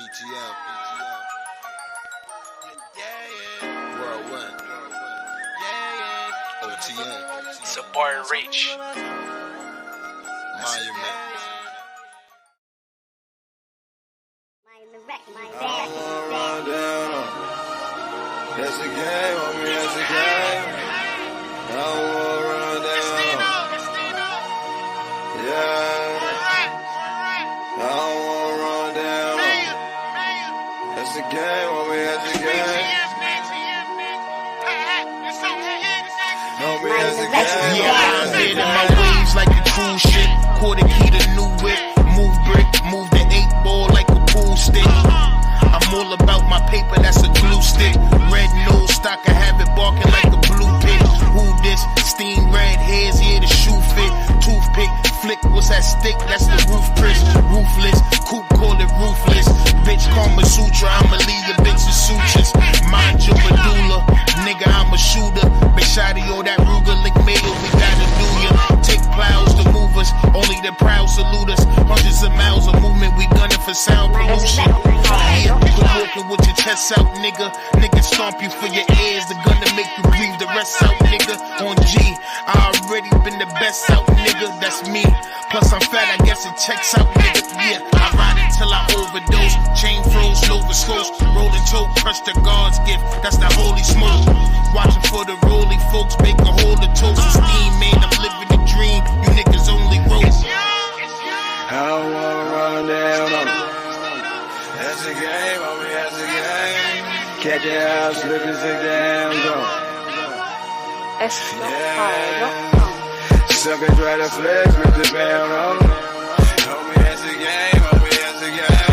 BTM. Whirlwind. OTN. It's a bar and reach. Monument. That's a game, homie, that's a game. I don't wanna run down. Yeah. I don't wanna run down. That's a game, homie, that's a game. Homie, that's a game. Yeah, I'm in my waves like a cruise ship. Quarter key to new whip. Move brick, move the 8-ball like a pool stick. I'm all about my paper, that's a glue stick. Red nose stock, I have it barking like a blue pig. Who this? Steam red hairs, yeah, the shoe fit. Toothpick, flick, what's that stick? That's the roof Chris. Ruthless, Coop call it ruthless. Bitch, Kama Sutra, I'ma leave your bitch with sutures. Mind your medulla, nigga, I'm a shooter. Bitch, shotty, all that Ruger, lick mayo, we gotta do ya. Take plows to move us, only the proud salute us. Hundreds of miles of movement, we gunning for sound pollution. Yeah, you walking with your chest out, nigga. Nigga stomp you for your ears, the gun to make you breathe the rest out, nigga. On G, I already been the best out, nigga, that's me. Plus I'm fat, I guess it checks out, nigga. Yeah, I ride until I overdose. Chain froze, Nova Scotia, rolling toe, crush the God's gift. That's the holy smoke. Watching for the rolly folks, make a hole of toast and steam, man. I'm living the dream. You niggas only roast. I don't wanna run down on it. That's a game, homie, that's a game. Catch your house, slip and sit down, go. Yeah. Suckers try to flex with the pound on it. Homie, that's a game, homie, that's a game.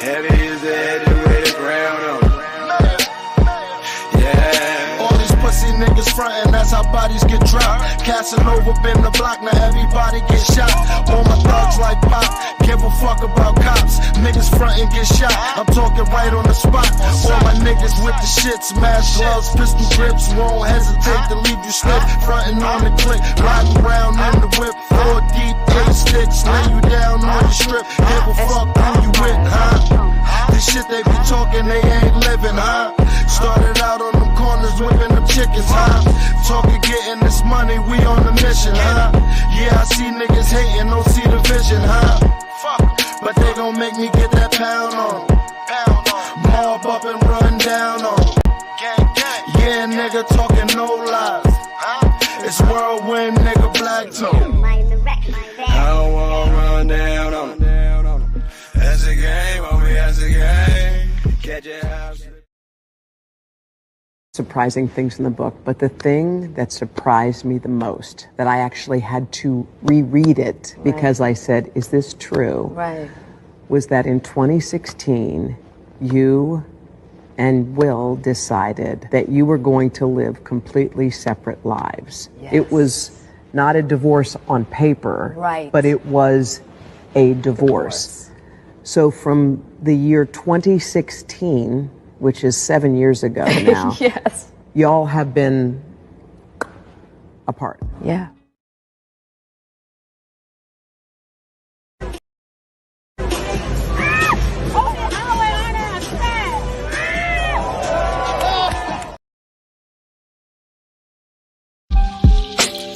Heavy is the head to wear the ground on it. Yeah. All these pussy niggas frontin', that's how bodies get dropped. Casanova been the block, now everybody get shot. All my thugs like Pop, give a fuck about cops. Niggas frontin' get shot, I'm talking right on the spot. All my niggas with the shits, mask gloves, pistol grips. Won't hesitate to leave you slip. Frontin' on the click, riding around in the whip. 4 deep, 8 sticks, lay you down on the strip. Give a fuck who you with, huh? This shit they be talking, they ain't living, huh? Started out on them corners whipping them chickens, huh? Talking getting this money, we on the mission, huh? Yeah, I see niggas hating, don't see the vision, huh? Fuck, but they gon' make me get that pound on 'em. Mob up and run down on 'em. Yeah, nigga talking no lies. It's whirlwind, nigga, black toe. I don't wanna run down on it. That's a game, homie, that's a game. Catch your house. Surprising things in the book, but the thing that surprised me the most, that I actually had to reread it because I said, is this true? Right. Was that in 2016, you and Will decided that you were going to live completely separate lives. Yes. It was not a divorce on paper, right, but it was a divorce. So from the year 2016, which is 7 years ago now, yes, y'all have been apart. Yeah.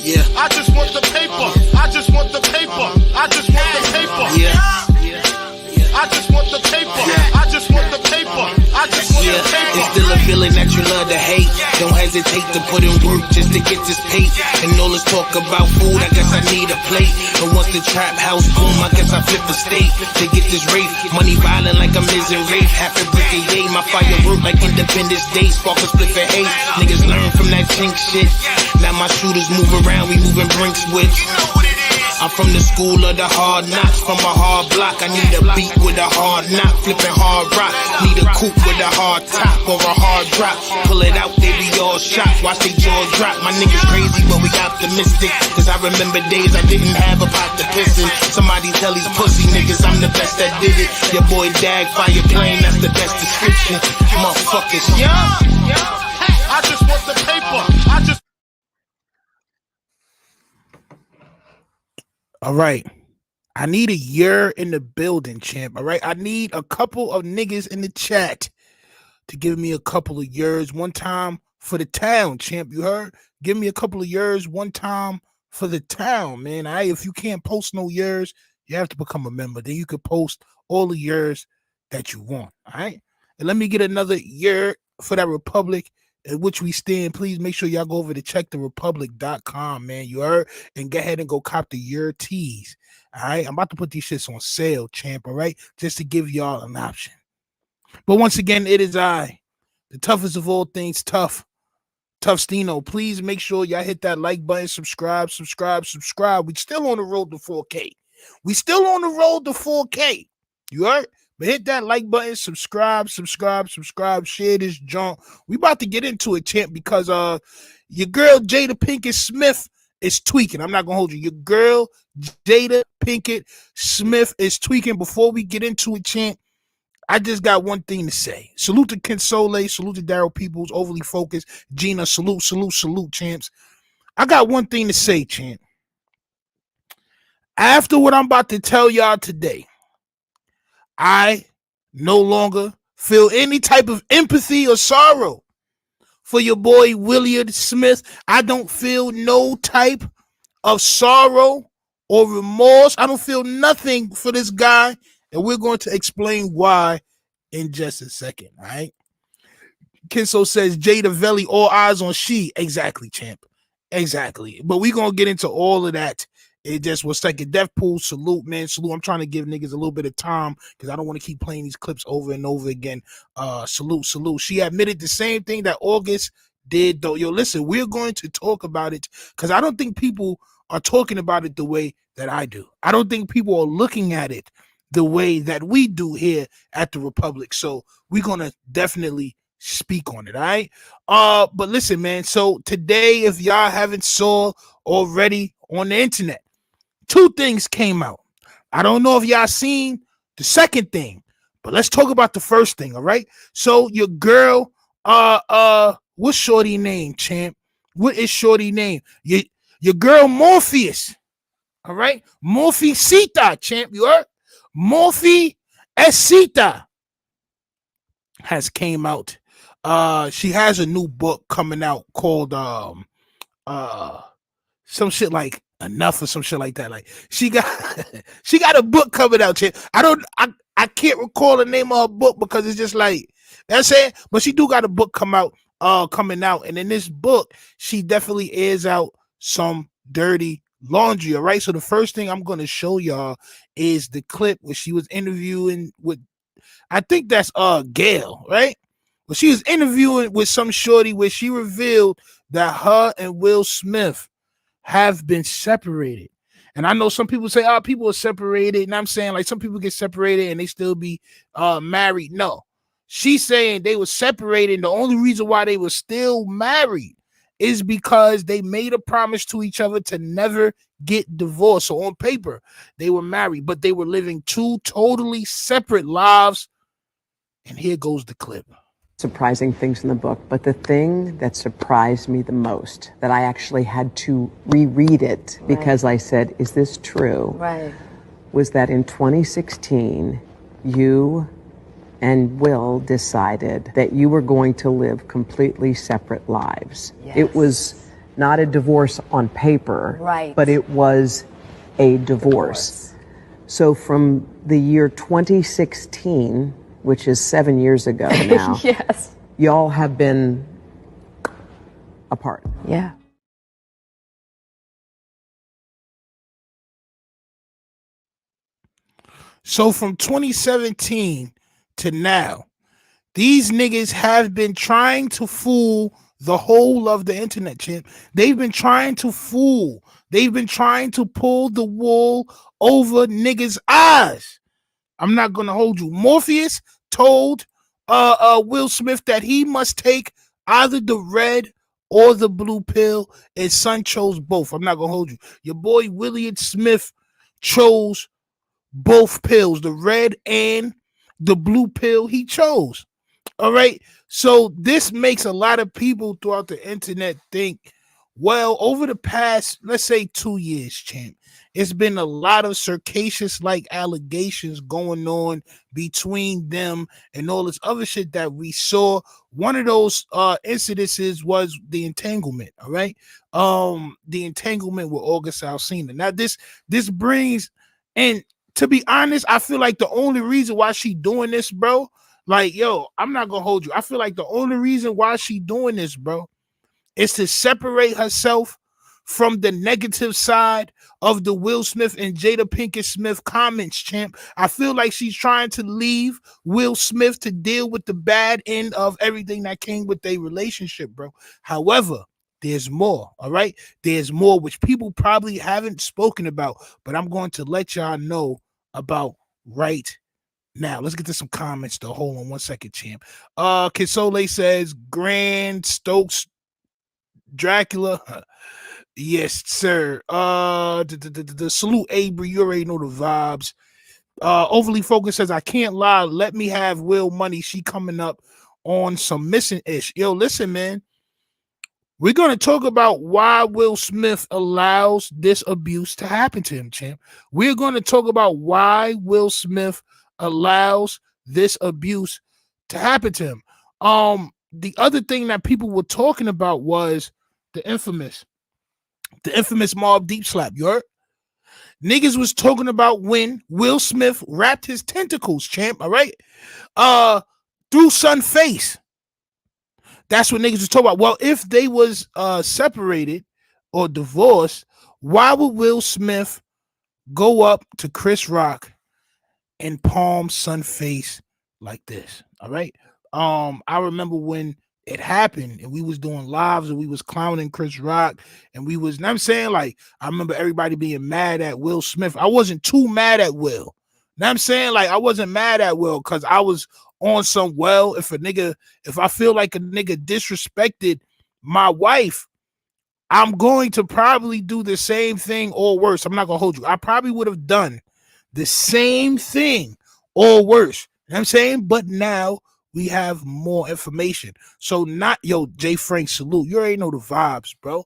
Yeah. I just want the paper. I just want the paper. I just want the paper. Yeah. I just want the paper. I just want the paper. I just want the paper. It's still a feeling that you love to hate. Don't hesitate to put in work just to get this pay. And all this talk about food, I guess I need a plate. But once the trap house boom, I guess I flip a state to get this rate. Money violent like I'm Miz and Rafe. Half a brick a yay. My firework like Independence Day. Spark a split for 8. Niggas learn from that chink shit. Now my shooters move around, we moving brinks with. I'm from the school of the hard knocks, from a hard block. I need a beat with a hard knock, flipping hard rock. Need a coupe with a hard top or a hard drop. Pull it out, they be all shocked, watch they jaws drop. My niggas crazy, but we optimistic. Cause I remember days I didn't have a pot to piss in. Somebody tell these pussy niggas I'm the best that did it. Your boy Dag, fire plane, that's the best description. Motherfuckers, yeah. I just want the paper. I just. All right. I need a year in the building, champ. All right. I need a couple of niggas in the chat to give me a couple of years one time for the town, champ. You heard? Give me a couple of years one time for the town, man. All right. If you can't post no years, you have to become a member. Then you can post all the years that you want. All right. And let me get another year for that Republic in which we stand. Please make sure y'all go over to checktherepublic.com, man. You heard? And go ahead and go cop the year tees. All right. I'm about to put these shits on sale, champ. All right. Just to give y'all an option. But once again, it is I, the toughest of all things, Tough Stino. Please make sure y'all hit that like button, subscribe. We still on the road to 4K. We still on the road to 4K. You heard? But hit that like button, subscribe. Share this junk. We about to get into it, champ, because your girl Jada Pinkett Smith is tweaking. I'm not gonna hold you. Your girl Jada Pinkett Smith is tweaking. Before we get into it, champ, I just got one thing to say. Salute to Console, salute to Daryl Peoples, Overly Focused, Gina, salute, champs. I got one thing to say, champ. After what I'm about to tell y'all today, I no longer feel any type of empathy or sorrow for your boy Williard Smith. I don't feel no type of sorrow or remorse. I don't feel nothing for this guy. And we're going to explain why in just a second, all right? Kinso says, Jada Velli, all eyes on she. Exactly, champ. Exactly. But we're going to get into all of that. It just was second. Death Pool, salute, man. Salute. I'm trying to give niggas a little bit of time because I don't want to keep playing these clips over and over again. Salute. She admitted the same thing that August did, though. Yo, listen, we're going to talk about it because I don't think people are talking about it the way that I do. I don't think people are looking at it the way that we do here at the Republic. So we're going to definitely speak on it, all right? But listen, man, so today, if y'all haven't saw already on the internet, two things came out. I don't know if y'all seen the second thing, but let's talk about the first thing, all right? So your girl, what's Shorty name, champ? What is Shorty name? Your girl Morpheus, all right? Morpheusita, champ, you heard? Morphe Esita has came out. She has a new book coming out called some shit like Enough or some shit like that. Like she got a book coming out, champ. I can't recall the name of her book because it's just like that's it. But she do got a book coming out, and in this book, she definitely airs out some dirty laundry. All right. So the first thing I'm gonna show y'all is the clip where she was interviewing with, I think that's Gail, right? But she was interviewing with some shorty where she revealed that her and Will Smith have been separated. And I know some people say, oh, people are separated. And I'm saying, like, some people get separated and they still be married. No. She's saying they were separated. And the only reason why they were still married is because they made a promise to each other to never get divorced. So on paper, they were married, but they were living two totally separate lives. And here goes the clip. Surprising things in the book, but the thing that surprised me the most, that I actually had to reread it because I said, is this true? Right. Was that in 2016, you and Will decided that you were going to live completely separate lives. Yes. It was not a divorce on paper, right, but it was a divorce. So from the year 2016, which is 7 years ago now, yes, y'all have been apart. Yeah. So from 2017 to now, these niggas have been trying to fool the whole of the internet, champ. They've been trying to fool. They've been trying to pull the wool over niggas' eyes. I'm not going to hold you. Morpheus told Will Smith that he must take either the red or the blue pill, and son chose both. I'm not going to hold you. Your boy Williard Smith chose both pills, the red and the blue pill he chose. All right. So this makes a lot of people throughout the internet think, Well, over the past, let's say 2 years, champ, it's been a lot of circassious like allegations going on between them and all this other shit that we saw. One of those incidences was the entanglement, all right? The entanglement with August Alsina. Now, this brings, and to be honest, I feel like the only reason why she doing this, bro, like, yo, I'm not gonna hold you. I feel like the only reason why she doing this, bro, is to separate herself from the negative side of the Will Smith and Jada Pinkett Smith comments, champ. I feel like she's trying to leave Will Smith to deal with the bad end of everything that came with their relationship, bro. However, there's more, all right? There's more, which people probably haven't spoken about, but I'm going to let y'all know about right now. Let's get to some comments, though. Hold on one second, champ. Kisole says, Grand Stokes Dracula. Yes, sir. The salute, Avery. You already know the vibes. Overly Focused says, I can't lie. Let me have Will money. She coming up on some missing ish. Yo, listen, man. We're going to talk about why Will Smith allows this abuse to happen to him, champ. We're going to talk about why Will Smith allows this abuse to happen to him. The other thing that people were talking about was the infamous Mobb Deep slap. You heard? Niggas was talking about when Will Smith wrapped his tentacles, champ. All right, through Son's face. That's what niggas was talking about. Well, if they was separated or divorced, why would Will Smith go up to Chris Rock and palm Son's face like this? All right. I remember when it happened and we was doing lives and we was clowning Chris Rock and we was, and I'm saying, like, I remember everybody being mad at Will Smith. I wasn't too mad at Will. Now I'm saying, like, I wasn't mad at Will because I was on some, well, if I feel like a nigga disrespected my wife, I'm going to probably do the same thing or worse. I'm not gonna hold you. I probably would have done the same thing or worse. You know what I'm saying? But now we have more information. So not, yo, Jay Frank, salute. You already know the vibes, bro.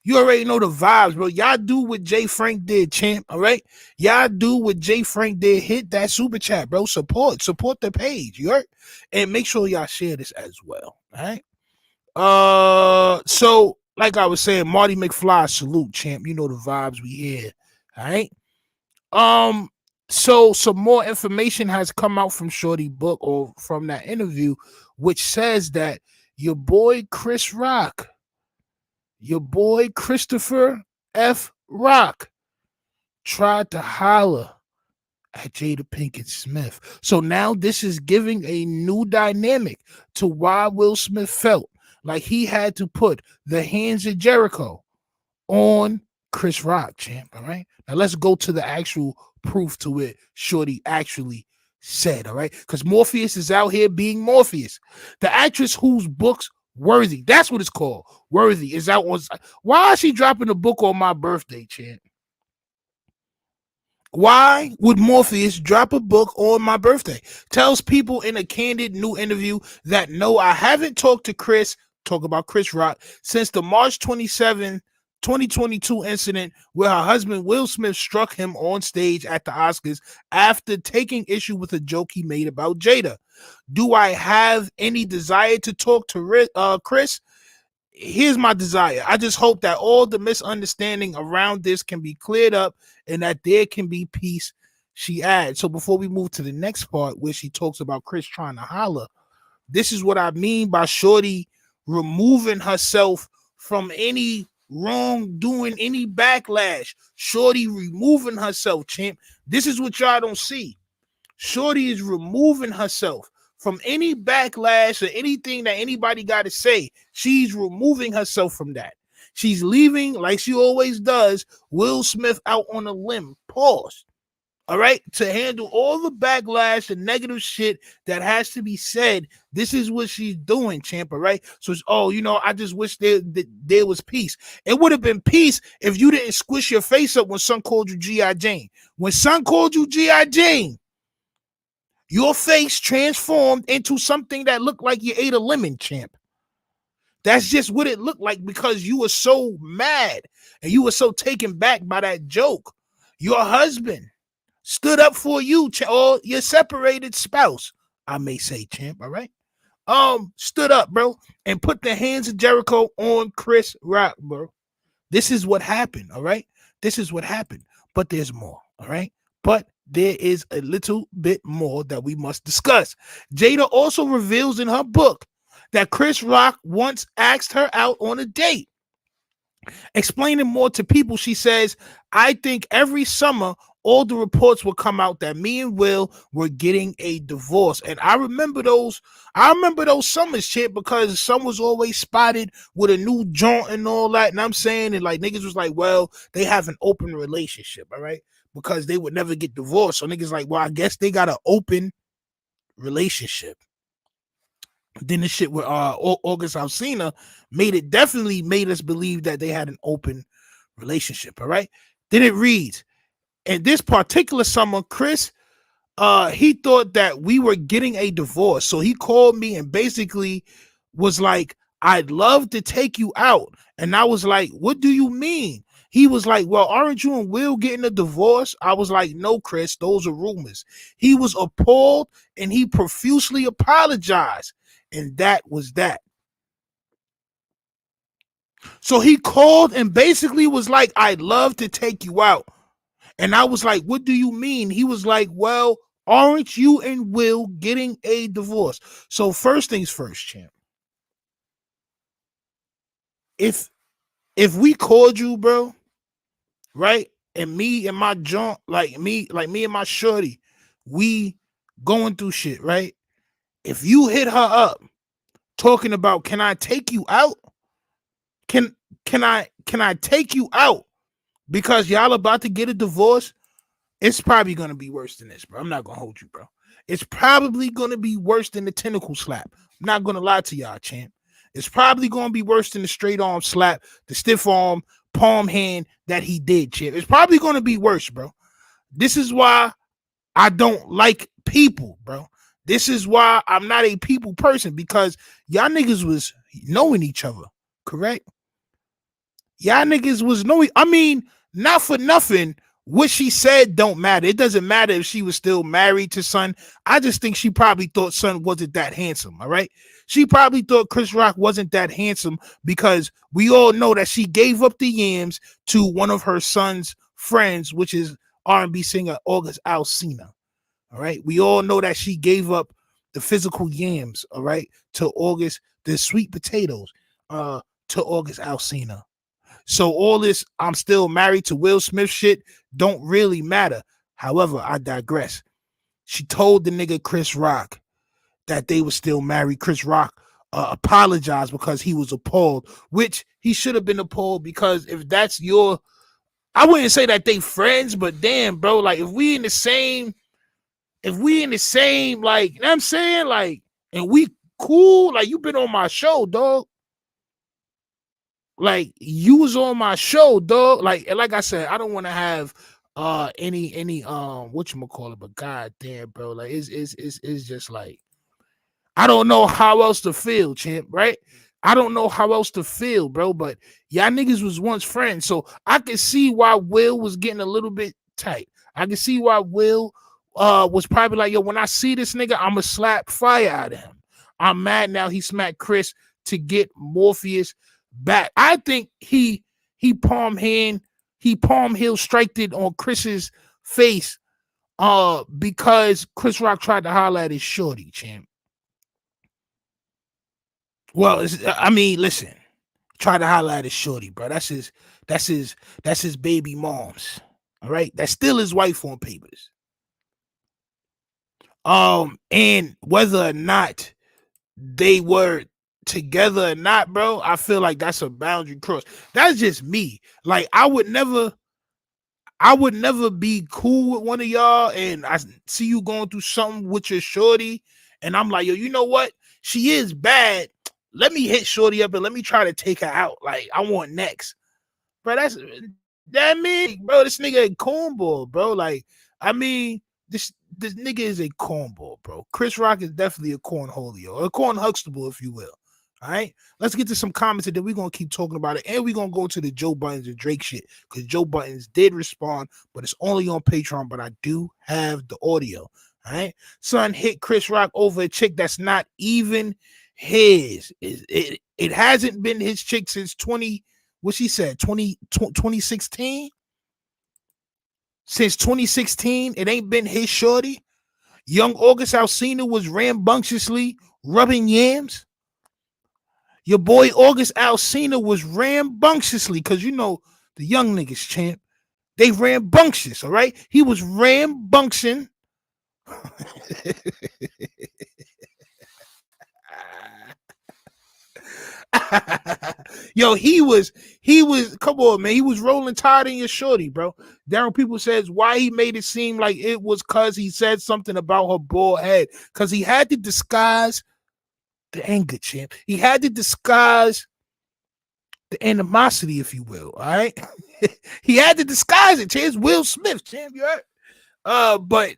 You already know the vibes, bro. Y'all do what Jay Frank did, champ, all right? Y'all do what Jay Frank did. Hit that super chat, bro. Support the page, you heard? And make sure y'all share this as well, all right? So, like I was saying, Marty McFly, salute, champ. You know the vibes we hear, all right? So some more information has come out from Shorty book or from that interview, which says that your boy Chris Rock, your boy Christopher F. Rock, tried to holler at Jada Pinkett Smith. So now this is giving a new dynamic to why Will Smith felt like he had to put the hands of Jericho on Chris Rock, champ. All right. Now let's go to the actual proof to it Shorty actually said. All right. Because Morpheus is out here being Morpheus. The actress whose books Worthy, that's what it's called. Worthy is out on. Why is she dropping a book on my birthday, champ? Why would Morpheus drop a book on my birthday? Tells people in a candid new interview that no, I haven't talked to Chris, talk about Chris Rock, since the March 27, 2022 incident where her husband Will Smith struck him on stage at the Oscars after taking issue with a joke he made about Jada. Do I have any desire to talk to Chris? Here's my desire. I just hope that all the misunderstanding around this can be cleared up and that there can be peace, she adds. So before we move to the next part where she talks about Chris trying to holler, this is what I mean by Shorty removing herself from any wrongdoing, any backlash. Shorty removing herself, champ. This is what y'all don't see. Shorty is removing herself from any backlash or anything that anybody got to say. She's removing herself from that. She's leaving, like she always does, Will Smith out on a limb. Pause. All right? To handle all the backlash and negative shit that has to be said. This is what she's doing, champ. All right? So it's, I just wish there was peace. It would have been peace if you didn't squish your face up when Son called you G.I. Jane. When Son called you G.I. Jane, your face transformed into something that looked like you ate a lemon, champ. That's just what it looked like because you were so mad and you were so taken back by that joke. Your husband stood up for you, or your separated spouse, I may say, champ, all right? Stood up, bro, and put the hands of Jericho on Chris Rock, bro. This is what happened, all right? This is what happened. But there's more, all right? But there is a little bit more that we must discuss. Jada also reveals in her book that Chris Rock once asked her out on a date. Explaining more to people, she says, I think every summer all the reports would come out that me and Will were getting a divorce. And I remember those summers, shit, because some was always spotted with a new joint and all that. And I'm saying, and like niggas was like, well, they have an open relationship, all right? Because they would never get divorced. So niggas like, well, I guess they got an open relationship. Then the shit with August Alsina definitely made us believe that they had an open relationship, all right? Then it reads, and this particular summer, Chris, he thought that we were getting a divorce. So he called me and basically was like, I'd love to take you out. And I was like, what do you mean? He was like, well, aren't you and Will getting a divorce? I was like, no, Chris, those are rumors. He was appalled and he profusely apologized. And that was that. So he called and basically was like, I'd love to take you out. And I was like, what do you mean? He was like, well, aren't you and Will getting a divorce? So first things first, champ. If we called you, bro, right? And me and my junk, like me and my shorty, we going through shit, right? If you hit her up talking about, can I take you out? Can I take you out? Because y'all about to get a divorce, it's probably going to be worse than this, bro. I'm not going to hold you, bro. It's probably going to be worse than the tentacle slap. I'm not going to lie to y'all, champ. It's probably going to be worse than the straight arm slap, the stiff arm, palm hand that he did, champ. It's probably going to be worse, bro. This is why I don't like people, bro. This is why I'm not a people person, because y'all niggas was knowing each other, correct? Y'all niggas was knowing. I mean, not for nothing. What she said don't matter. It doesn't matter if she was still married to Son. I just think she probably thought Son wasn't that handsome, all right? She probably thought Chris Rock wasn't that handsome because we all know that she gave up the yams to one of her son's friends, which is R&B singer August Alsina, all right? We all know that she gave up the physical yams, all right, to August, the sweet potatoes, to August Alsina. So all this I'm still married to Will Smith shit don't really matter. However, I digress. She told the nigga Chris Rock that they were still married. Chris Rock apologized because he was appalled, which he should have been appalled, because if that's your, I wouldn't say that they friends, but damn, bro, like if we in the same, like, you know what I'm saying? Like, and we cool, like you been on my show, dog. Like you was on my show, dog. Like I said, I don't want to have any whatchamacallit, but goddamn, bro, like it's just like I don't know how else to feel, champ, right? I don't know how else to feel, bro. But y'all niggas was once friends, so I can see why Will was getting a little bit tight. I can see why Will was probably like, yo, when I see this nigga, I'ma slap fire out of him. I'm mad now he smacked Chris to get Morpheus back. I think he palm heel striked it on Chris's face because Chris Rock tried to holler at his shorty, champ. Well, I mean, listen, try to holler at his shorty, bro. That's his baby mom's. All right, that's still his wife on papers. And whether or not they were together or not, bro, I feel like that's a boundary cross. That's just me. Like I would never be cool with one of y'all and I see you going through something with your shorty and I'm like, yo, you know what? She is bad. Let me hit shorty up and let me try to take her out. Like I want next. Bro, that me, bro. This nigga a cornball, bro. Like, I mean, this nigga is a cornball, bro. Chris Rock is definitely a cornholio, or a corn Huxtable, if you will. All right, let's get to some comments and then we're gonna keep talking about it, and we're gonna go to the Joe Buttons and Drake shit because Joe Buttons did respond, but it's only on Patreon. But I do have the audio. All right, son hit Chris Rock over a chick that's not even his. It hasn't been his chick since 2016. Since 2016, it ain't been his shorty. Young August Alsina was rambunctiously rubbing yams. Your boy August Alsina was rambunctiously, because you know the young niggas, champ, they rambunctious, all right? He was rambunctious. Yo, he was, come on, man. He was rolling tide in your shorty, bro. Daryl People says why he made it seem like it was because he said something about her bald head. Because he had to disguise the anger, champ. He had to disguise the animosity, if you will. All right. He had to disguise it. Champ. Will Smith, champ. You heard? But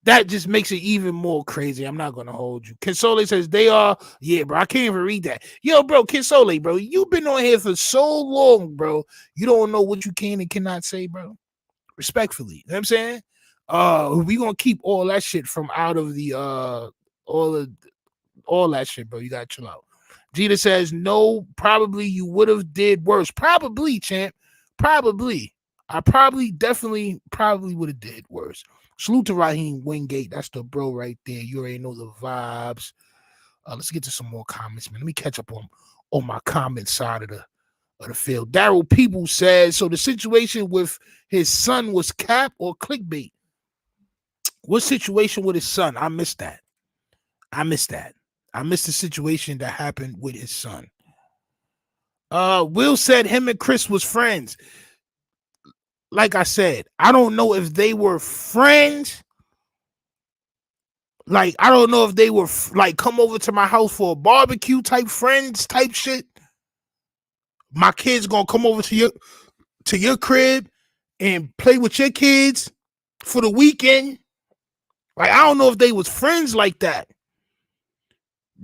that just makes it even more crazy. I'm not gonna hold you. Kinsole says they are, yeah, bro. I can't even read that. Yo, bro, Kinsole, bro, you've been on here for so long, bro. You don't know what you can and cannot say, bro. Respectfully, you know what I'm saying? We gonna keep all that shit from out of the all that shit, bro. You gotta chill out. Gita says no. Probably you would have did worse. Probably, champ. Probably. I definitely would have did worse. Salute to Raheem Wingate. That's the bro right there. You already know the vibes. Let's get to some more comments, man. Let me catch up on my comment side of the field. Daryl People says, so the situation with his son was cap or clickbait? What situation with his son? I missed that. I missed the situation that happened with his son. Will said him and Chris was friends. Like I said, I don't know if they were friends. Like, I don't know if they were like come over to my house for a barbecue type friends type shit. My kids gonna come over to your crib and play with your kids for the weekend. Like, I don't know if they was friends like that.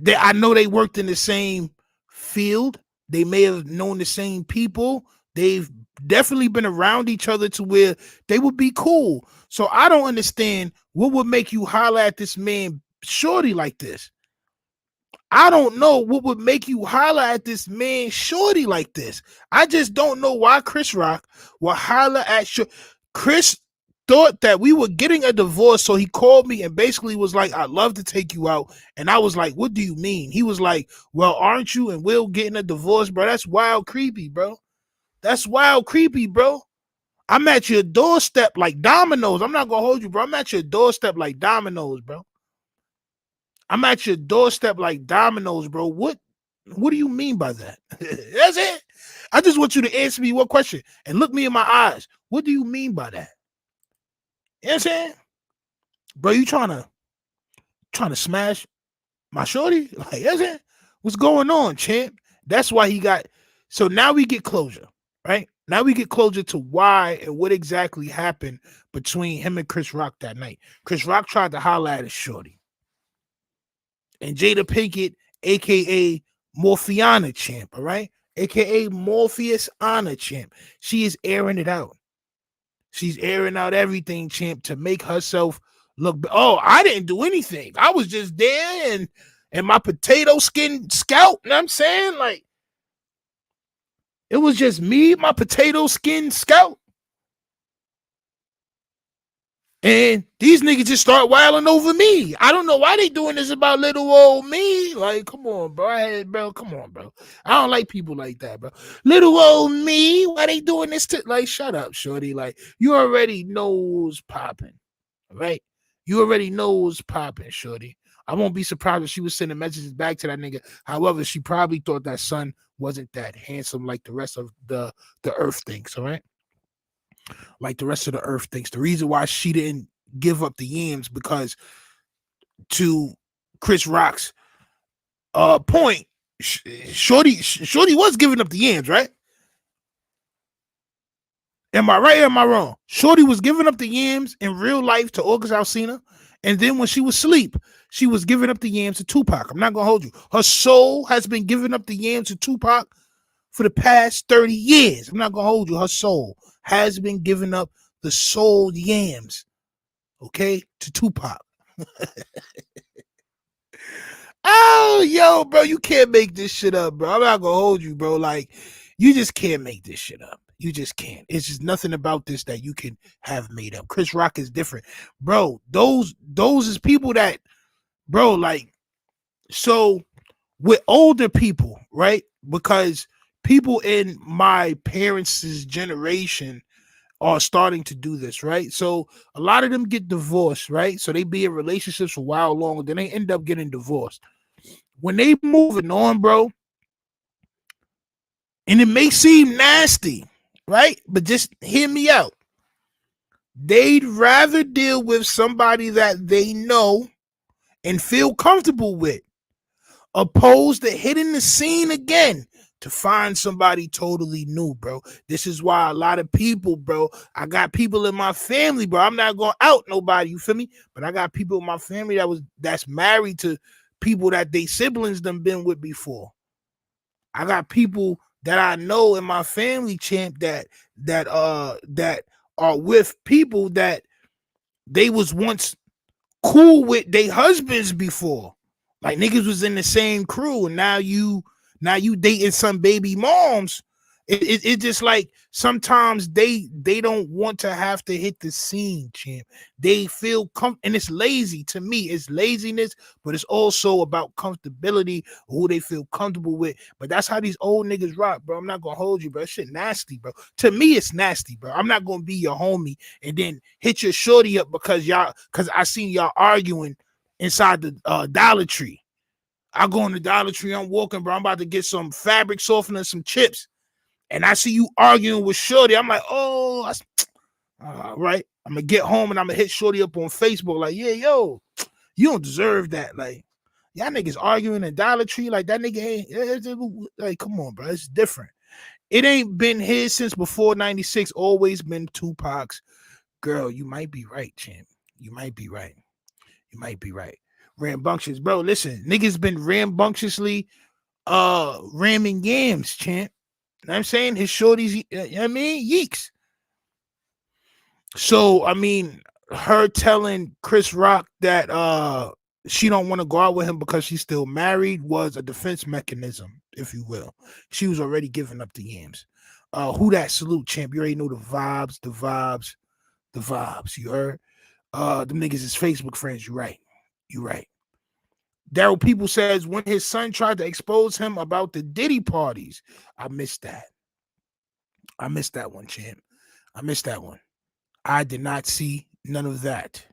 I know they worked in the same field. They may have known the same people. They've definitely been around each other to where they would be cool. So I don't understand what would make you holler at this man shorty like this. I don't know what would make you holler at this man shorty like this. I just don't know why Chris Rock will holler at Chris thought that we were getting a divorce, so he called me and basically was like, I'd love to take you out. And I was like, what do you mean? He was like, well, aren't you and Will getting a divorce, bro? That's wild creepy, bro. That's wild creepy, bro. I'm at your doorstep like dominoes. I'm not gonna hold you, bro. I'm at your doorstep like dominoes, bro. I'm at your doorstep like dominoes, bro. What do you mean by that? That's it. I just want you to answer me one question and look me in my eyes. What do you mean by that? You know what I'm saying? Bro, you trying to smash my shorty? Like, you know what I'm saying? What's going on, champ? That's why he got. So now we get closure, right? Now we get closure to why and what exactly happened between him and Chris Rock that night. Chris Rock tried to holler at his shorty. And Jada Pinkett, a.k.a. Morphiana champ, all right? A.k.a. Morpheus Honor champ. She is airing it out. She's airing out everything, champ, to make herself look. Oh, I didn't do anything. I was just there and my potato skin scout. You know what I'm saying? Like, it was just me, my potato skin scout. And these niggas just start wilding over me. I don't know why they doing this about little old me. Like, come on, bro. Come on, bro. I don't like people like that, bro. Little old me, why they doing this to, like, shut up, shorty. Like, you already know what's popping, right? You already know what's popping, shorty. I won't be surprised if she was sending messages back to that nigga. However, she probably thought that son wasn't that handsome like the rest of the earth thinks, all right? Like the rest of the earth thinks. The reason why she didn't give up the yams, because to Chris Rock's point, Shorty was giving up the yams, right? Am I right or am I wrong? Shorty was giving up the yams in real life to August Alsina, and then when she was asleep, she was giving up the yams to Tupac. I'm not gonna hold you. Her soul has been giving up the yams to Tupac for the past 30 years. I'm not gonna hold you. Her soul has been giving up the soul yams, okay, to Tupac. Oh, yo, bro, you can't make this shit up, bro. I'm not gonna hold you, bro. Like, you just can't make this shit up. You just can't. It's just nothing about this that you can have made up. Chris Rock is different, bro. Those is people that, bro, like, so with older people, right? Because people in my parents' generation are starting to do this, right? So a lot of them get divorced, right? So they be in relationships for a while longer, then they end up getting divorced. When they moving on, bro, and it may seem nasty, right? But just hear me out. They'd rather deal with somebody that they know and feel comfortable with, opposed to hitting the scene again to find somebody totally new, bro. This is why a lot of people, bro, I got people in my family, bro. I'm not gonna out nobody, you feel me? But I got people in my family that's married to people that they siblings done been with before. I got people that I know in my family, champ, that are with people that they was once cool with their husbands before. Like niggas was in the same crew, and now you dating some baby moms. It just like sometimes they don't want to have to hit the scene, champ. They feel and it's lazy to me. It's laziness, but it's also about comfortability, who they feel comfortable with. But that's how these old niggas rock, bro. I'm not gonna hold you, bro. That shit nasty, bro. To me, it's nasty, bro. I'm not gonna be your homie and then hit your shorty up because I seen y'all arguing inside the Dollar Tree. I go in the Dollar Tree, I'm walking, bro. I'm about to get some fabric softener, some chips. And I see you arguing with Shorty. I'm like, oh, right. I'm going to get home and I'm going to hit Shorty up on Facebook. Like, yeah, yo, you don't deserve that. Like, y'all niggas arguing in Dollar Tree. Like, that nigga ain't, like, come on, bro. It's different. It ain't been his since before 96. Always been Tupac's. Girl, you might be right, champ. You might be right. You might be right. Rambunctious. Bro, listen, niggas been rambunctiously ramming yams, champ. You know what I'm saying? His shorties, you know what I mean? Yeeks. So, I mean, her telling Chris Rock that she don't want to go out with him because she's still married was a defense mechanism, if you will. She was already giving up the yams. Who that? Salute, champ. You already know the vibes. You heard? Them niggas is Facebook friends. You right. Daryl People says when his son tried to expose him about the Diddy parties. I missed that one, champ. I missed that one. I did not see none of that.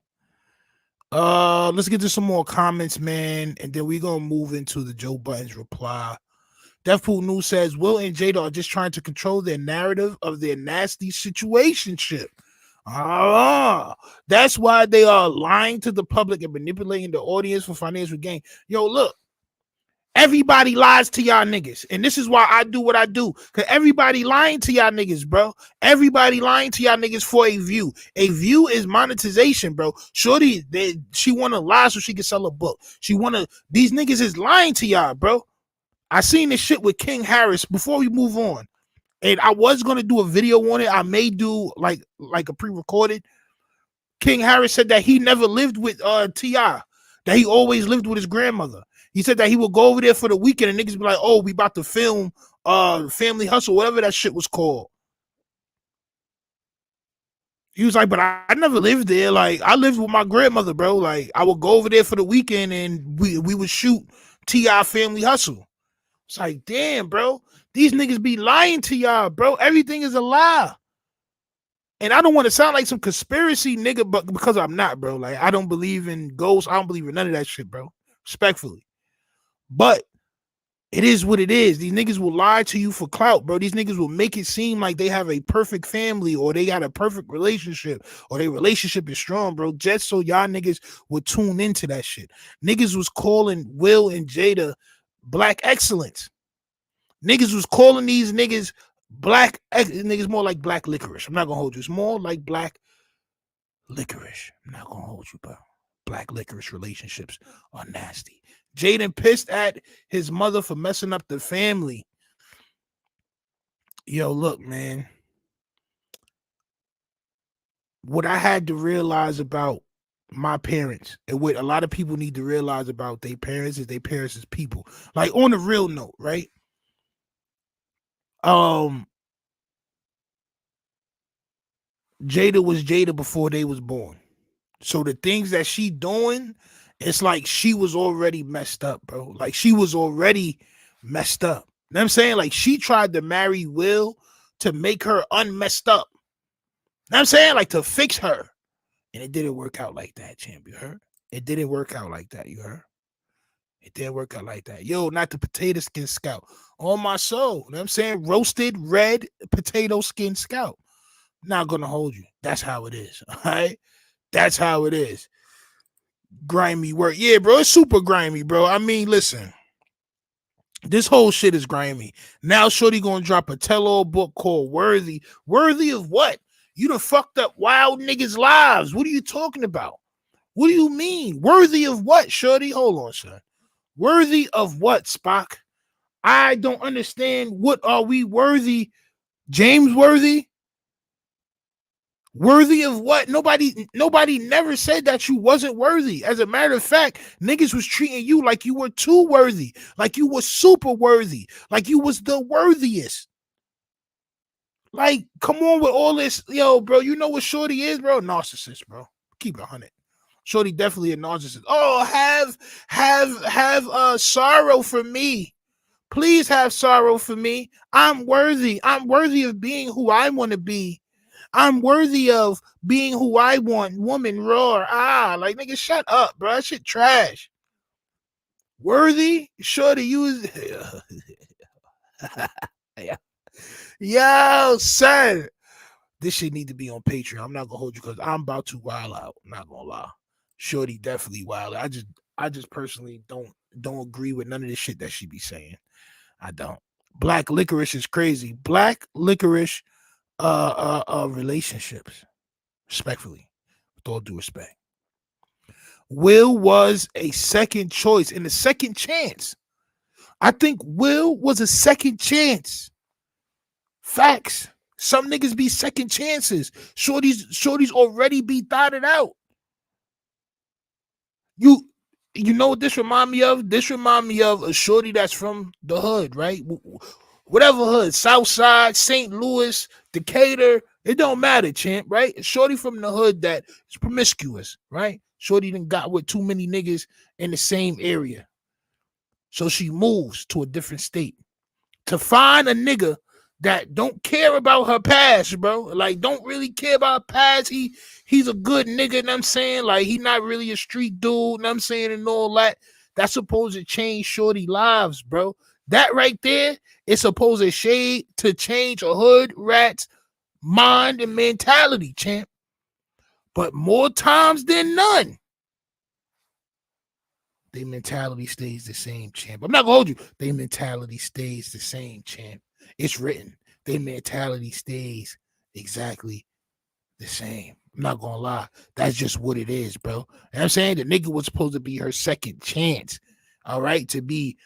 Let's get to some more comments, man, and then we're gonna move into the Joe Budden's reply. Deathpool News says Will and Jada are just trying to control their narrative of their nasty situationship. That's why they are lying to the public and manipulating the audience for financial gain. Yo, look, everybody lies to y'all niggas, and this is why I do what I do, because everybody lying to y'all niggas, bro. Everybody lying to y'all niggas for a view. A view is monetization, bro. Shorty, she want to lie so she can sell a book. These niggas is lying to y'all, bro. I seen this shit with King Harris. Before we move on, and I was gonna do a video on it. I may do like a pre-recorded. King Harris said that he never lived with T.I., that he always lived with his grandmother. He said that he would go over there for the weekend and niggas be like, oh, we about to film Family Hustle, whatever that shit was called. He was like, but I never lived there. Like, I lived with my grandmother, bro. Like, I would go over there for the weekend and we would shoot T.I. Family Hustle. It's like, damn, bro. These niggas be lying to y'all, bro. Everything is a lie. And I don't want to sound like some conspiracy nigga, but because I'm not, bro. Like, I don't believe in ghosts. I don't believe in none of that shit, bro. Respectfully. But it is what it is. These niggas will lie to you for clout, bro. These niggas will make it seem like they have a perfect family or they got a perfect relationship or their relationship is strong, bro, just so y'all niggas would tune into that shit. Niggas was calling Will and Jada black excellence. Niggas was calling these niggas niggas more like black licorice. I'm not gonna hold you. It's more like black licorice. I'm not gonna hold you, bro. black licorice relationships are nasty. Jaden pissed at his mother for messing up the family. Yo, look, man. What I had to realize about my parents, and what a lot of people need to realize about their parents is people. Like, on a real note, right? Jada was Jada before they was born. So the things that she doing, it's like she was already messed up, bro. Like, she was already messed up. You know what I'm saying? Like, she tried to marry Will to make her unmessed up. You know what I'm saying? Like, to fix her. And it didn't work out like that, champ. You heard? It didn't work out like that. You heard? It didn't work out like that. Yo, not the potato skin scout. On my soul. You know what I'm saying? Roasted red potato skin scout. Not gonna hold you. That's how it is. All right? That's how it is. Grimy work. Yeah, bro. It's super grimy, bro. I mean, listen. This whole shit is grimy. Now Shorty gonna drop a tell-all book called Worthy. Worthy of what? You done fucked up wild niggas' lives. What are you talking about? What do you mean? Worthy of what, Shorty? Hold on, son. Worthy of what, Spock? I don't understand. What are we worthy? James Worthy? Worthy of what? Nobody never said that you wasn't worthy. As a matter of fact, niggas was treating you like you were too worthy, like you were super worthy, like you was the worthiest. Like, come on with all this. Yo, bro, you know what Shorty is, bro? Narcissist, bro. Keep it 100. Shorty definitely a narcissist. Oh, have sorrow for me. Please have sorrow for me. I'm worthy. I'm worthy of being who I want to be. I'm worthy of being who I want. Woman roar. Like, nigga, shut up, bro. That shit trash. Worthy? Shorty, you is... Yeah. Yo, son. This shit need to be on Patreon. I'm not gonna hold you because I'm about to wild out. I'm not gonna lie. Shorty definitely wild. I just personally don't agree with none of this shit that she be saying. I don't. Black licorice is crazy. Black licorice relationships. Respectfully. With all due respect. Will was a second choice and a second chance. I think Will was a second chance. Facts. Some niggas be second chances. Shorties already be thotted out. You know what this remind me of? This remind me of a shorty that's from the hood, right? Whatever hood, Southside, St. Louis, Decatur, it don't matter, champ, right? A shorty from the hood that is promiscuous, right? Shorty done got with too many niggas in the same area. So she moves to a different state to find a nigga that don't care about her past, bro. Like, don't really care about her past. He's a good nigga, you know what I'm saying? Like, he not really a street dude, you know what I'm saying, and all that. That's supposed to change shorty lives, bro. That right there is supposed to change a hood rat's mind and mentality, champ. But more times than none, their mentality stays the same, champ. I'm not gonna hold you. Their mentality stays the same, champ. It's written. Their mentality stays exactly the same. I'm not gonna lie. That's just what it is, bro. You know what I'm saying? The nigga was supposed to be her second chance. All right, to be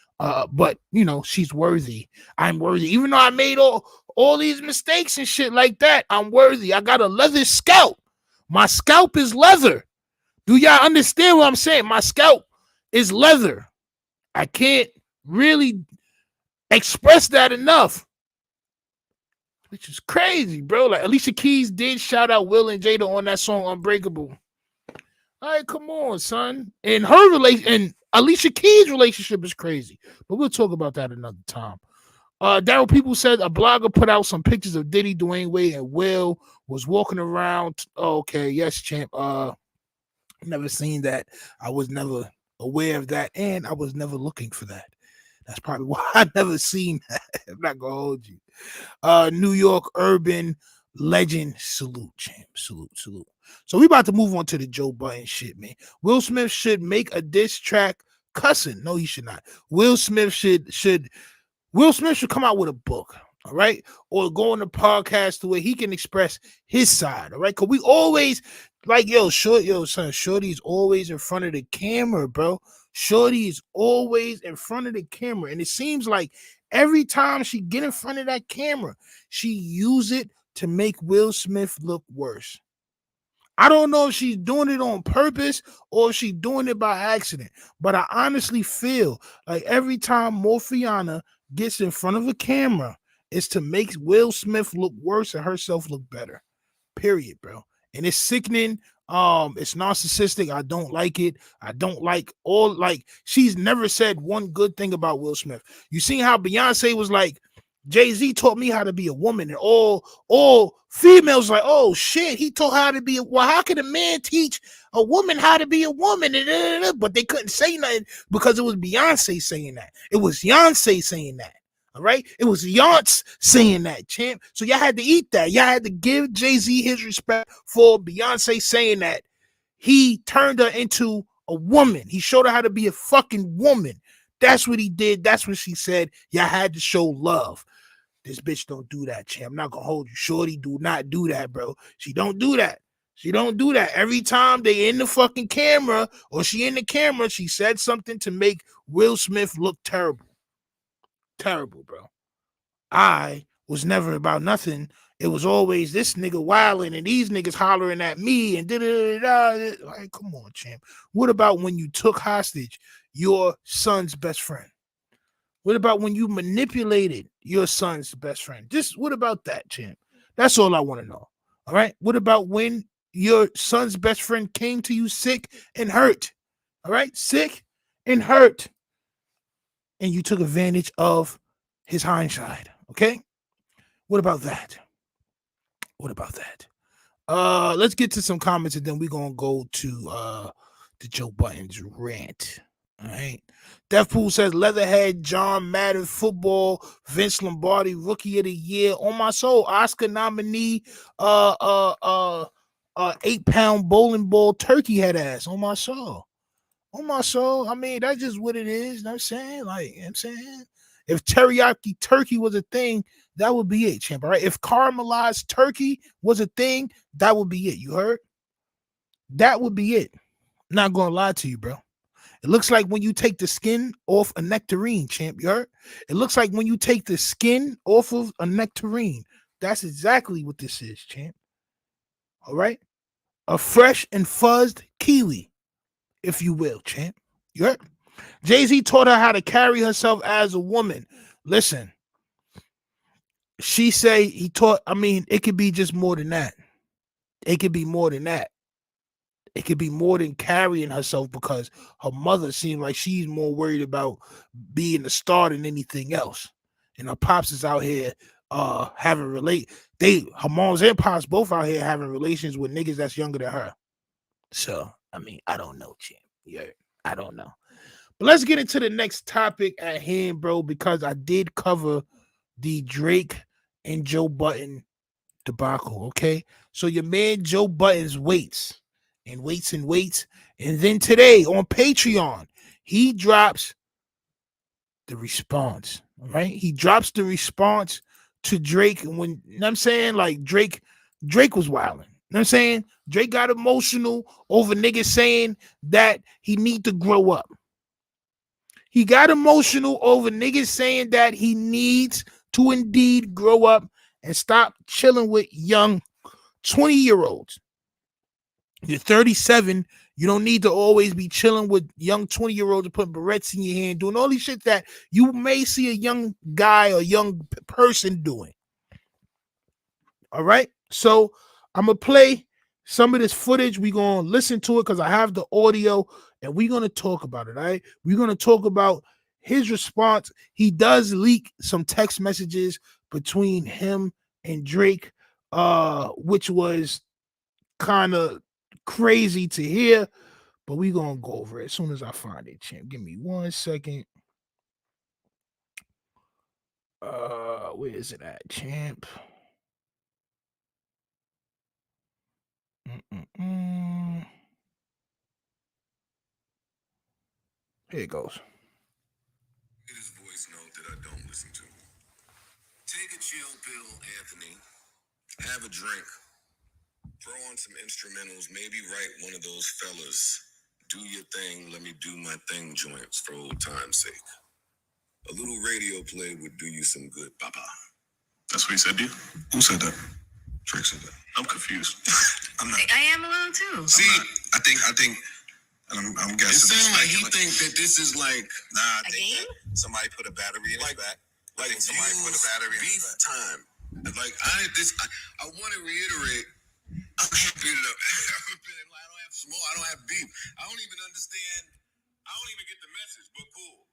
but you know, she's worthy. I'm worthy. Even though I made all these mistakes and shit like that, I'm worthy. I got a leather scalp. My scalp is leather. Do y'all understand what I'm saying? My scalp is leather. I can't really express that enough. Which is crazy, bro. Like, Alicia Keys did shout out Will and Jada on that song Unbreakable. All right, come on, son. And Alicia Keys' relationship is crazy. But we'll talk about that another time. Daryl People said a blogger put out some pictures of Diddy, Dwayne Wade, and Will was walking around. Okay, yes, champ. Never seen that. I was never aware of that, and I was never looking for that. That's probably why I never seen that. I'm not gonna hold you. New York urban legend. Salute, champ. Salute. So we about to move on to the Joe Budden shit, man. Will Smith should make a diss track cussing. No, he should not. Will Smith should come out with a book, all right? Or go on a podcast to where he can express his side, all right? Because we always Like, Shorty's always in front of the camera, bro. Shorty is always in front of the camera. And it seems like every time she get in front of that camera, she use it to make Will Smith look worse. I don't know if she's doing it on purpose or if she's doing it by accident. But I honestly feel like every time Morphiana gets in front of a camera, it's to make Will Smith look worse and herself look better. Period, bro. And it's sickening. It's narcissistic. I don't like it. I don't like she's never said one good thing about Will Smith. You seen how Beyonce was like, Jay-Z taught me how to be a woman, and all females like, oh shit, he taught how to be well, how can a man teach a woman how to be a woman? But they couldn't say nothing because it was Beyonce saying that. It was Beyonce saying that. All right, it was Yance saying that, champ. So y'all had to eat that. Y'all had to give Jay-Z his respect for Beyonce saying that. He turned her into a woman. He showed her how to be a fucking woman. That's what he did. That's what she said. Y'all had to show love. This bitch don't do that, champ. I'm not gonna hold you. Shorty do not do that, bro. She don't do that. She don't do that. Every time they in the fucking camera or she in the camera, she said something to make Will Smith look terrible. Terrible, bro. I was never about nothing. It was always this nigga wilding and these niggas hollering at me and da-da-da-da. Like, come on, champ. What about when you took hostage your son's best friend? What about when you manipulated your son's best friend? Just what about that, champ? That's all I want to know. All right. What about when your son's best friend came to you sick and hurt? All right. Sick and hurt. And you took advantage of his hindsight. Okay. What about that? What about that? Let's get to some comments and then we're gonna go to Joe Budden's rant. All right. Deathpool says Leatherhead, John Madden, football, Vince Lombardi, rookie of the year. On my soul, Oscar nominee, 8-pound bowling ball turkey head ass. On my soul. On my soul. I mean, that's just what it is. You know what I'm saying? Like, you know what I'm saying? If teriyaki turkey was a thing, that would be it, champ. All right. If caramelized turkey was a thing, that would be it. You heard? That would be it. I'm not gonna lie to you, bro. It looks like when you take the skin off a nectarine, champ. You heard? It looks like when you take the skin off of a nectarine. That's exactly what this is, champ. All right? A fresh and fuzzed kiwi, if you will, champ. You heard? Jay-Z taught her how to carry herself as a woman. Listen, she say he taught, I mean, it could be just more than that. It could be more than that. It could be more than carrying herself because her mother seemed like she's more worried about being a star than anything else. And her pops is out here having her moms and pops both out here having relations with niggas that's younger than her. So, I mean, I don't know, champ. Yeah, I don't know. But let's get into the next topic at hand, bro, because I did cover the Drake and Joe Budden debacle, okay? So your man Joe Budden's waits. And then today on Patreon, he drops the response. All right. He drops the response to Drake. And when, you know what I'm saying? Like Drake was wilding. You know what I'm saying? Drake got emotional over niggas saying that he need to grow up. He got emotional over niggas saying that he needs to indeed grow up and stop chilling with young 20-year-olds. You're 37. You don't need to always be chilling with young 20-year-olds and putting barrettes in your hand, doing all these shit that you may see a young guy or young person doing. All right. So I'm going to play some of this footage. We're going to listen to it because I have the audio and we're going to talk about it. All right. We're going to talk about his response. He does leak some text messages between him and Drake, which was kind of crazy to hear, but we gonna go over it as soon as I find it, champ. Give me 1 second. Where is it at, champ? Here it goes. It is voice note that I don't listen to. Take a chill pill, Anthony. Have a drink. Throw on some instrumentals, maybe write one of those fellas. Do your thing, let me do my thing joints for old time's sake. A little radio play would do you some good, Papa. That's what he said to you? Who said that? Drake said that. I'm confused. I'm not. I am a little too. See, I think, and I'm guessing. It sounds like he think that this is like, A game? Somebody put a battery in his back. Like somebody put a battery in his back. Time. Like I want to reiterate. I'm happy that I've been in. I don't have smoke. I don't have beef. I don't even understand. I don't even get the message. But cool.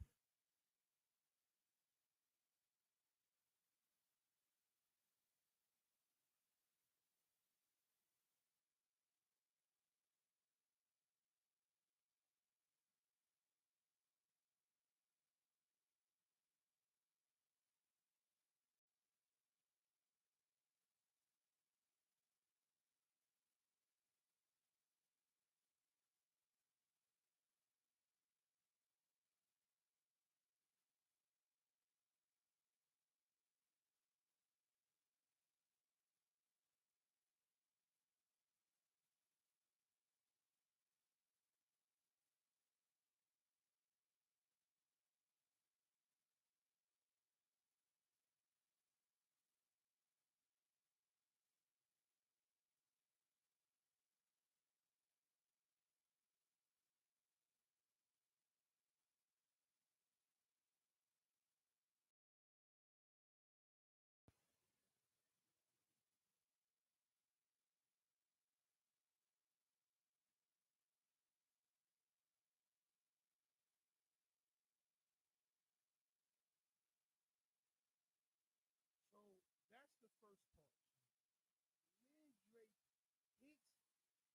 That's the first part. Me and Drake,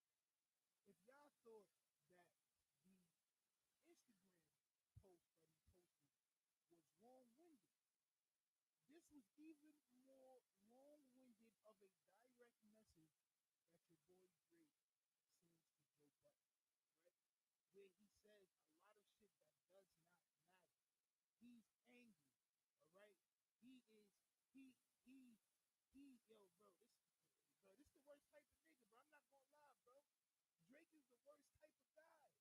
if y'all thought that the Instagram post that he posted was long-winded, this was even more long-winded of a direct message that your boy Drake sends to Joe Budden, right? Where he says a lot of shit that does not matter. He's angry, all right? He is, yo, bro, this the worst type of nigga, bro. I'm not gonna lie, bro. Drake is the worst type of guy, bro.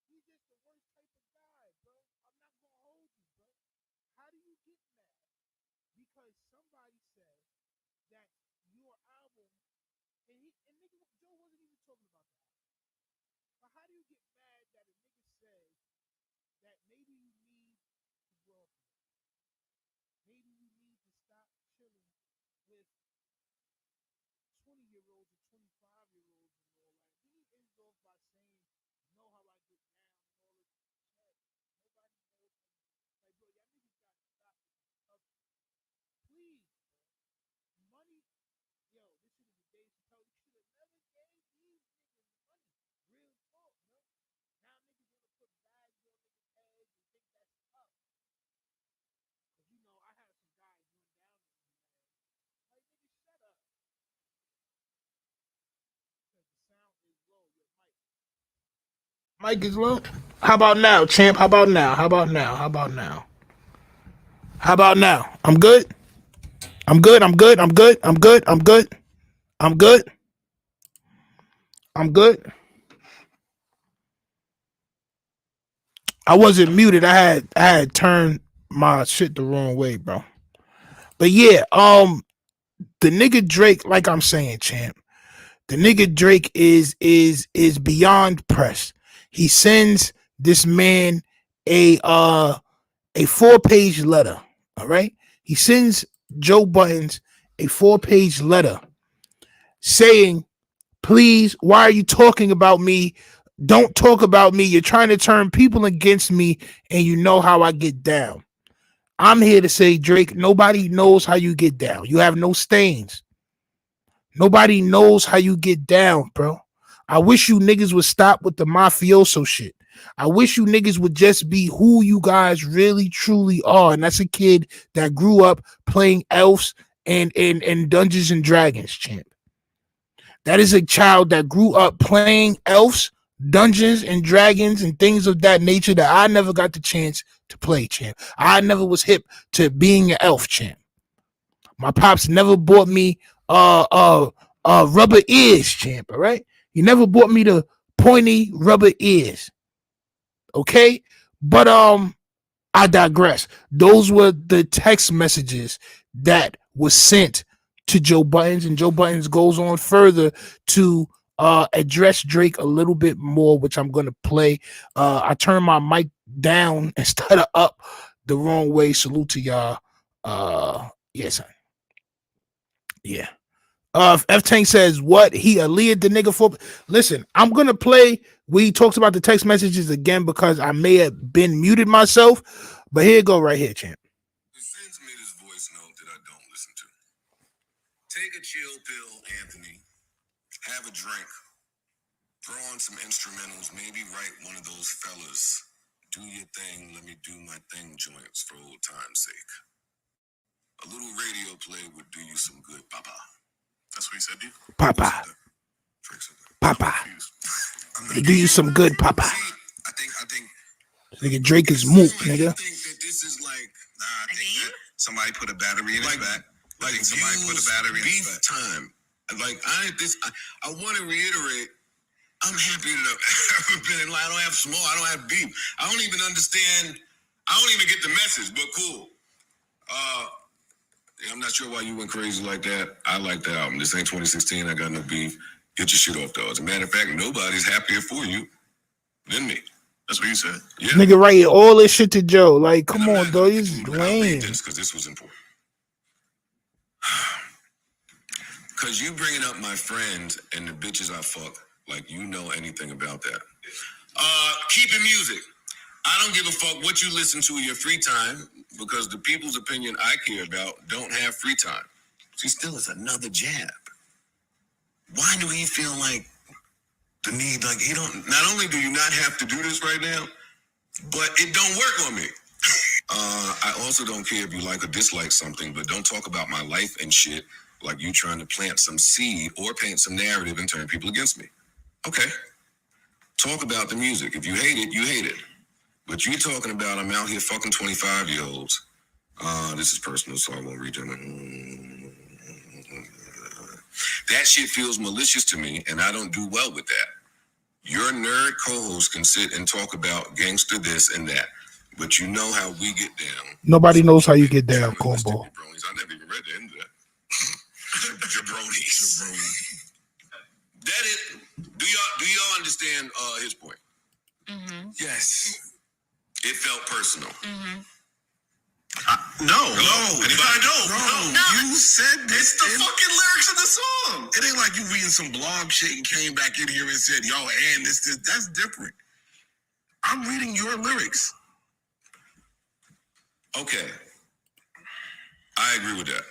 He's just the worst type of guy, bro. I'm not gonna hold you, bro. How do you get mad? Because somebody said that your album, and nigga, Joe wasn't even talking about the album. But how do you get mad that a nigga says that maybe you need to grow up? Maybe you need to stop chilling with 20-year-olds or 25-year-olds and all that. Then he ends off by saying, "You know how I get down and all this shit. Nobody knows how you." Like, bro, y'all niggas got to stop with this tough shit. Please, bro. Money, yo, this shit is a day to tell. You should have never gave these niggas money. Real talk, bro. Now niggas want to put bags on niggas' heads and think that's tough. Cause you know, I had some guys run down on me, man. Like, nigga, shut up. Cause the sound is low. Your mic is low. How about now, champ? How about now? How about now? How about now? How about now? I'm good. I'm good. I'm good. I'm good. I'm good. I'm good. I'm good. I'm good. I wasn't muted. I had turned my shit the wrong way, bro. But yeah, the nigga Drake, like I'm saying, champ, the nigga Drake is beyond pressed. He sends this man a 4-page letter. All right. He sends Joe Budden a 4-page letter saying, "Please, why are you talking about me? Don't talk about me. You're trying to turn people against me, and you know how I get down." I'm here to say, Drake, nobody knows how you get down. You have no stains. Nobody knows how you get down, bro. I wish you niggas would stop with the mafioso shit. I wish you niggas would just be who you guys really truly are. And that's a kid that grew up playing elves and Dungeons and Dragons, champ. That is a child that grew up playing elves, Dungeons and Dragons, and things of that nature that I never got the chance to play, champ. I never was hip to being an elf, champ. My pops never bought me rubber ears, champ. All right, you never bought me the pointy rubber ears. Okay, but I digress. Those were the text messages that was sent to Joe Buttons, and Joe Buttons goes on further to address Drake a little bit more, which I'm gonna play. I turned my mic down instead of up the wrong way. Salute to y'all. Yes, yeah. F Tank says what he Aaliyah the nigga for. Listen, I'm gonna play. We talked about the text messages again because I may have been muted myself, but here you go right here, champ. Sends me this voice note that I don't listen to. Take a chill pill, Anthony. Have a drink. Throw on some instrumentals. Maybe write one of those fellas. Do your thing. Let me do my thing joints for old time's sake. A little radio play would do you some good, Papa. That's what he said to you? Papa. Drake said that. Papa. I'm They do you some good, Papa. See, I think. Nigga, Drake is moot, nigga. I think that this is like, I think that somebody put a battery in his back. Like somebody put a battery in his back. Time. Like I want to reiterate. I'm happy that I've ever been in line. I don't have smoke. I don't have beef. I don't even understand. I don't even get the message. But cool. I'm not sure why you went crazy like that. I like the album. This ain't 2016. I got no beef. Get your shit off, though. As a matter of fact, nobody's happier for you than me. That's what you said. Yeah. Nigga writing all this shit to Joe. Like, come on, dog. He's lame. Because this was important. Because you bringing up my friends and the bitches I fuck, like you know anything about that. Keep it music. I don't give a fuck what you listen to in your free time because the people's opinion I care about don't have free time. See, still it's another jab. Why do he feel like the need, like he don't, not only do you not have to do this right now, but it don't work on me. I also don't care if you like or dislike something, but don't talk about my life and shit like you trying to plant some seed or paint some narrative and turn people against me. Okay. Talk about the music. If you hate it, you hate it. But you're talking about I'm out here fucking 25-year-olds. This is personal, so I won't read them. That shit feels malicious to me, and I don't do well with that. Your nerd co-host can sit and talk about gangster this and that, but you know how we get down. Nobody knows how you get down, cornball. I never even read the end of that. Jabronis. That is. Do y'all understand his point? Mm-hmm. Yes. It felt personal. Mm-hmm. No. Anybody don't? No. You said this. It's the fucking lyrics of the song. It ain't like you reading some blog shit and came back in here and said, yo, and this. That's different. I'm reading your lyrics. Okay. I agree with that.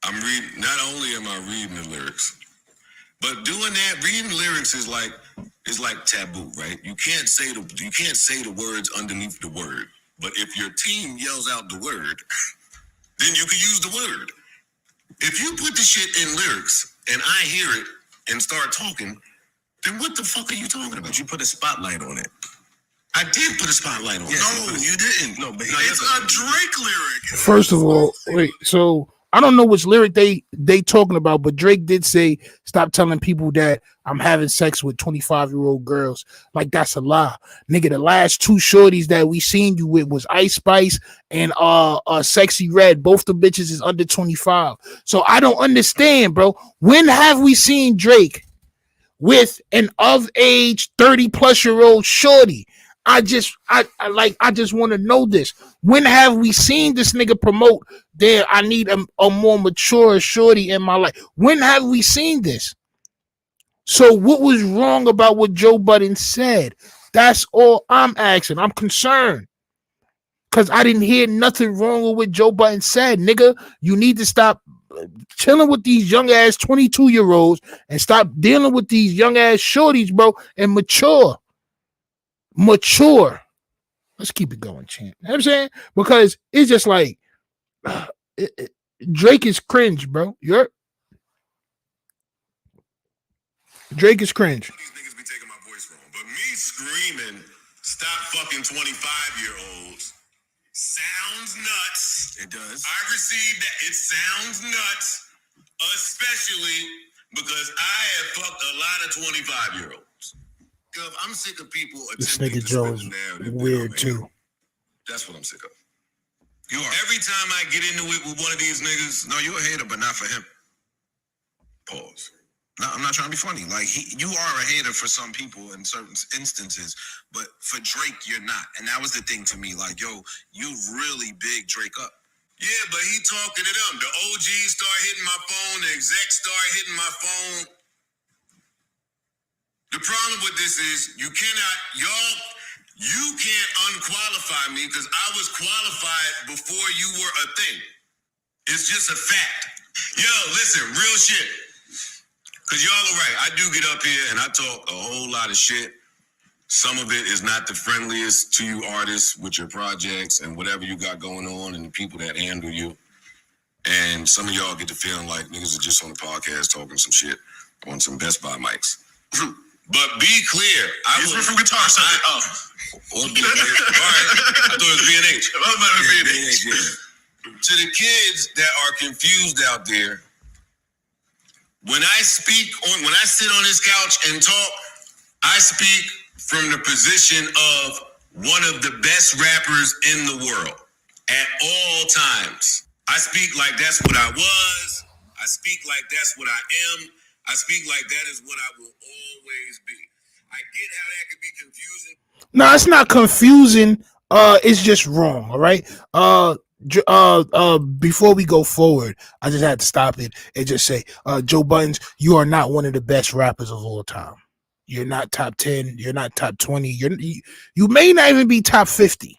I'm reading, not only am I reading the lyrics, but doing that, reading lyrics is like taboo, right? You can't say the words underneath the word. But if your team yells out the word, then you can use the word. If you put the shit in lyrics and I hear it and start talking, then what the fuck are you talking about? You put a spotlight on it. I did put a spotlight on it. No, you didn't. No, but it's a Drake lyric. First of all, wait, so I don't know which lyric they talking about, but Drake did say, stop telling people that I'm having sex with 25-year-old girls. Like, that's a lie. Nigga, the last two shorties that we seen you with was Ice Spice and Sexy Red. Both the bitches is under 25. So I don't understand, bro. When have we seen Drake with an of age 30-plus-year-old shorty? I just want to know this. When have we seen this nigga promote there? I need a more mature shorty in my life. When have we seen this? So what was wrong about what Joe Budden said? That's all I'm asking. I'm concerned because I didn't hear nothing wrong with what Joe Budden said. Nigga, you need to stop chilling with these young ass 22-year-olds and stop dealing with these young ass shorties, bro, and mature. Let's keep it going, champ. You know what I'm saying? Because it's just like Drake is cringe, bro. Drake is cringe. These niggas be taking my voice wrong, but me screaming, stop fucking 25-year-olds sounds nuts. It does. I received that. It sounds nuts. Especially because I have fucked a lot of 25-year-olds. I'm sick of people This attempting nigga to Joe spin is the narrative. weird too. That's what I'm sick of. You are. Every time I get into it with one of these niggas, no, you're a hater, but not for him. Pause. No, I'm not trying to be funny. Like, you are a hater for some people in certain instances, but for Drake, you're not. And that was the thing to me. Like, yo, you really big Drake up. Yeah, but he talking to them. The OGs start hitting my phone. The execs start hitting my phone. The problem with this is you can't unqualify me because I was qualified before you were a thing. It's just a fact. Yo, listen, real shit. Because y'all are right. I do get up here and I talk a whole lot of shit. Some of it is not the friendliest to you artists with your projects and whatever you got going on and the people that handle you. And some of y'all get the feeling like niggas are just on the podcast talking some shit on some Best Buy mics. But be clear. He's from Guitar Center. All right. I thought it was B&H. B&H, yeah. To the kids that are confused out there, when I sit on this couch and talk, I speak from the position of one of the best rappers in the world at all times. I speak like that's what I was. I speak like that's what I am. I speak like that is what I will always be. I get how that could be confusing. No, it's not confusing. It's just wrong. All right. Before we go forward, I just had to stop it and just say, Joe Buttons, you are not one of the best rappers of all time. You're not top 10. You're not top 20. You may not even be top 50.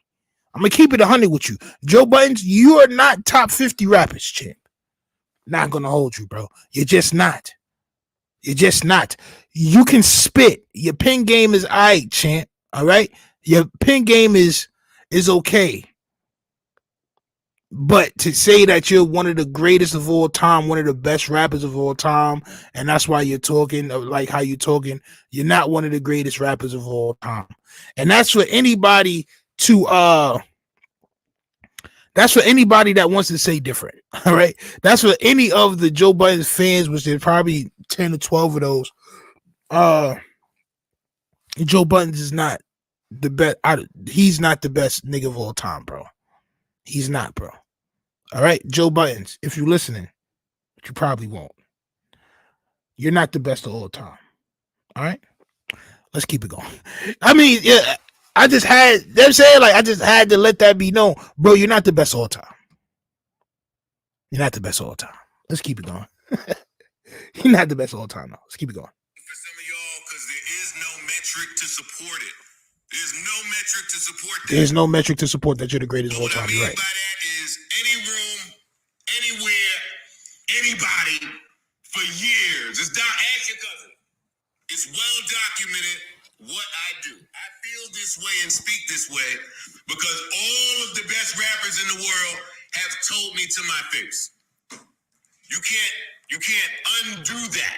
I'm gonna keep it 100 with you, Joe Buttons. You are not top 50 rappers, champ. Not gonna hold you, bro. You're just not. You're just not. You can spit. Your pen game is aight, champ. All right. Your pen game is okay. But to say that you're one of the greatest of all time, one of the best rappers of all time, and that's why you're talking like how you're talking, you're not one of the greatest rappers of all time. And that's for anybody that wants to say different. All right. That's for any of the Joe Buttons fans, which there's probably 10 or 12 of those. Joe Buttons is not the best. He's not the best nigga of all time, bro. He's not, bro. All right, Joe Buttons, if you're listening, which you probably won't, you're not the best of all time. All right, let's keep it going. I mean, yeah, I just had to let that be known, bro. You're not the best of all time. You're not the best of all time. Let's keep it going. You're not the best of all time, though. Let's keep it going. For some of y'all, because there is no metric to support it. There's no metric to support that. There's no metric to support that you're the greatest of all time. What I mean You're right. by that is any room, anywhere, anybody, for years. Ask your cousin. It's well documented what I do. I feel this way and speak this way because all of the best rappers in the world have told me to my face. You can't undo that.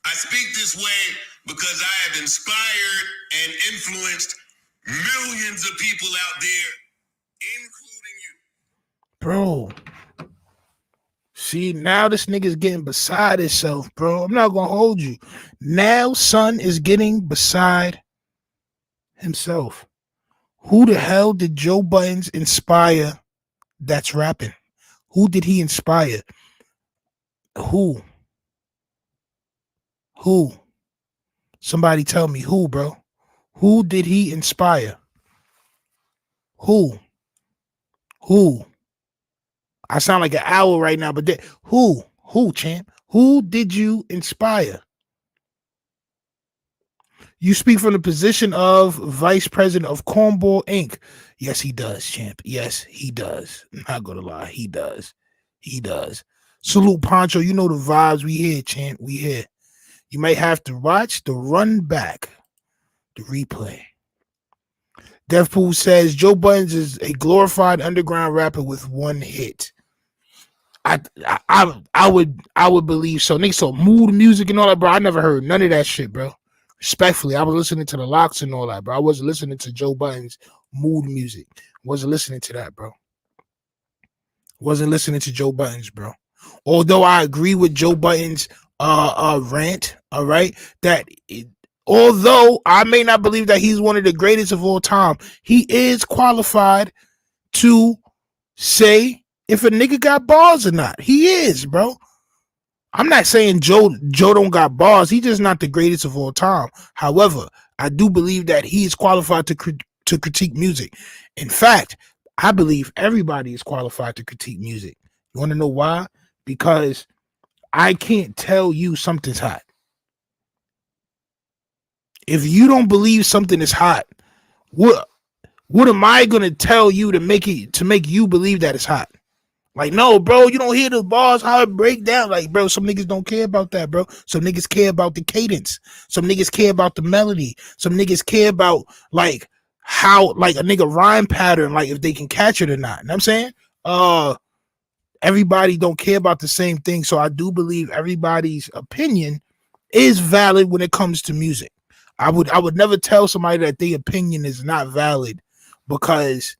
I speak this way because I have inspired and influenced millions of people out there, including you. Bro. See, now this nigga's getting beside himself, bro. I'm not gonna hold you. Now, son is getting beside himself. Who the hell did Joe Buttons inspire that's rapping? Who did he inspire? Who? Somebody tell me who, bro. Who did he inspire? Who? I sound like an owl right now, but who, champ? Who did you inspire? You speak from the position of Vice President of Cornball Inc. Yes, he does, champ. Yes, he does. I'm not gonna lie, he does. He does. Salute, Poncho. You know the vibes. We here, champ. We here. You might have to watch the run back, the replay. Deathpool says Joe Buttons is a glorified underground rapper with one hit. I would believe so. Nigga, so mood music and all that, bro. I never heard none of that shit, bro. Respectfully, I was listening to the Locks and all that, bro. I wasn't listening to Joe Buttons mood music. Wasn't listening to that, bro. Wasn't listening to Joe Buttons, bro. Although I agree with Joe Budden's rant, all right, that although I may not believe that he's one of the greatest of all time, he is qualified to say if a nigga got bars or not. He is, bro. I'm not saying Joe don't got bars. He's just not the greatest of all time. However, I do believe that he is qualified to critique music. In fact, I believe everybody is qualified to critique music. You want to know why? Because I can't tell you something's hot. If you don't believe something is hot, what am I gonna tell you to make you believe that it's hot? Like, no, bro, you don't hear the bars, how it break down. Like, bro, some niggas don't care about that, bro. Some niggas care about the cadence. Some niggas care about the melody. Some niggas care about, like, how, like, a nigga rhyme pattern, like, if they can catch it or not. You know what I'm saying? Everybody don't care about the same thing. So I do believe everybody's opinion is valid when it comes to music. I would never tell somebody that their opinion is not valid because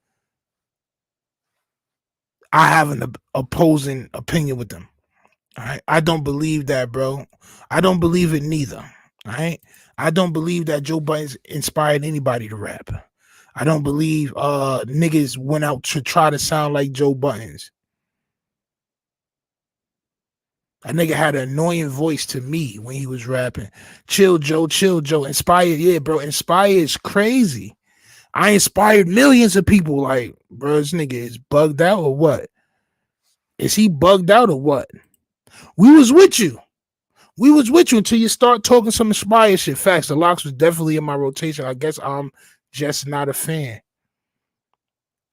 I have an opposing opinion with them. All right. I don't believe that, bro. I don't believe it neither. All right. I don't believe that Joe Budden inspired anybody to rap. I don't believe niggas went out to try to sound like Joe Budden's. That nigga had an annoying voice to me when he was rapping. Chill, Joe. Chill, Joe. Inspired, yeah, bro. Inspired is crazy. I inspired millions of people. Like, bro, this nigga is bugged out or what? Is he bugged out or what? We was with you. We was with you until you start talking some inspired shit. Facts. The Locks was definitely in my rotation. I guess I'm just not a fan.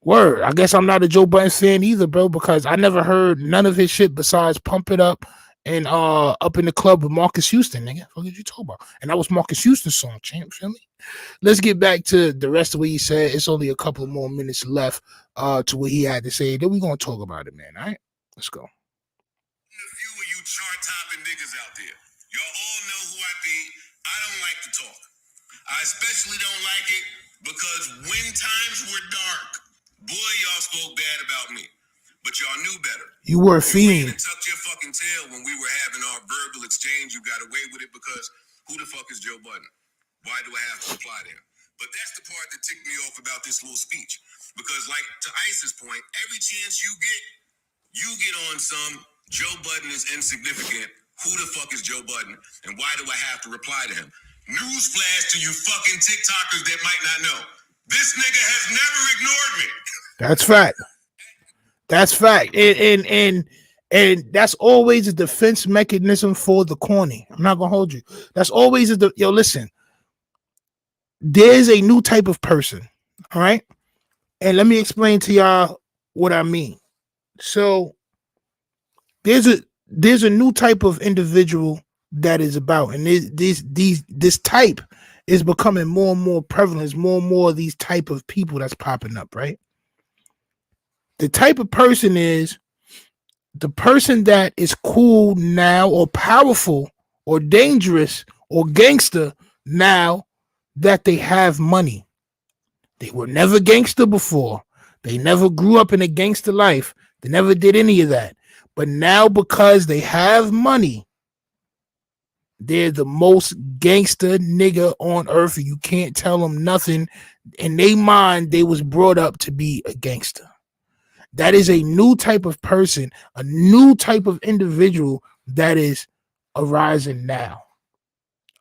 Word. I guess I'm not a Joe Budden fan either, bro, because I never heard none of his shit besides Pump It Up and Up in the Club with Marcus Houston, nigga. What did you talk about? And that was Marcus Houston's song, champ. Feel me? Let's get back to the rest of what he said. It's only a couple more minutes left to what he had to say. Then we're gonna talk about it, man. All right, let's go. A few of you chart-topping niggas out there, y'all all know who I be. I don't like to talk. I especially don't like it because when times were dark, boy, y'all spoke bad about me. But y'all knew better. You were a fiend. fiend. You tucked your fucking tail when we were having our verbal exchange. You got away with it because who the fuck is Joe Budden? Why do I have to reply to him? But that's the part that ticked me off about this little speech. Because, like, to Ice's point, every chance you get on some Joe Budden is insignificant. Who the fuck is Joe Budden? And why do I have to reply to him? Newsflash to you fucking TikTokers that might not know. This nigga has never ignored me. That's fact. That's fact. And that's always a defense mechanism for the corny. I'm not gonna hold you. That's always yo, listen. There's a new type of person. All right. And let me explain to y'all what I mean. So there's a new type of individual that is about, and this type is becoming more and more prevalent. There's more and more of these type of people that's popping up, right? The type of person is the person that is cool now or powerful or dangerous or gangster now that they have money. They were never gangster before. They never grew up in a gangster life. They never did any of that. But now because they have money, they're the most gangster nigga on earth. You can't tell them nothing. In their mind, they was brought up to be a gangster. That is a new type of person, a new type of individual that is arising now.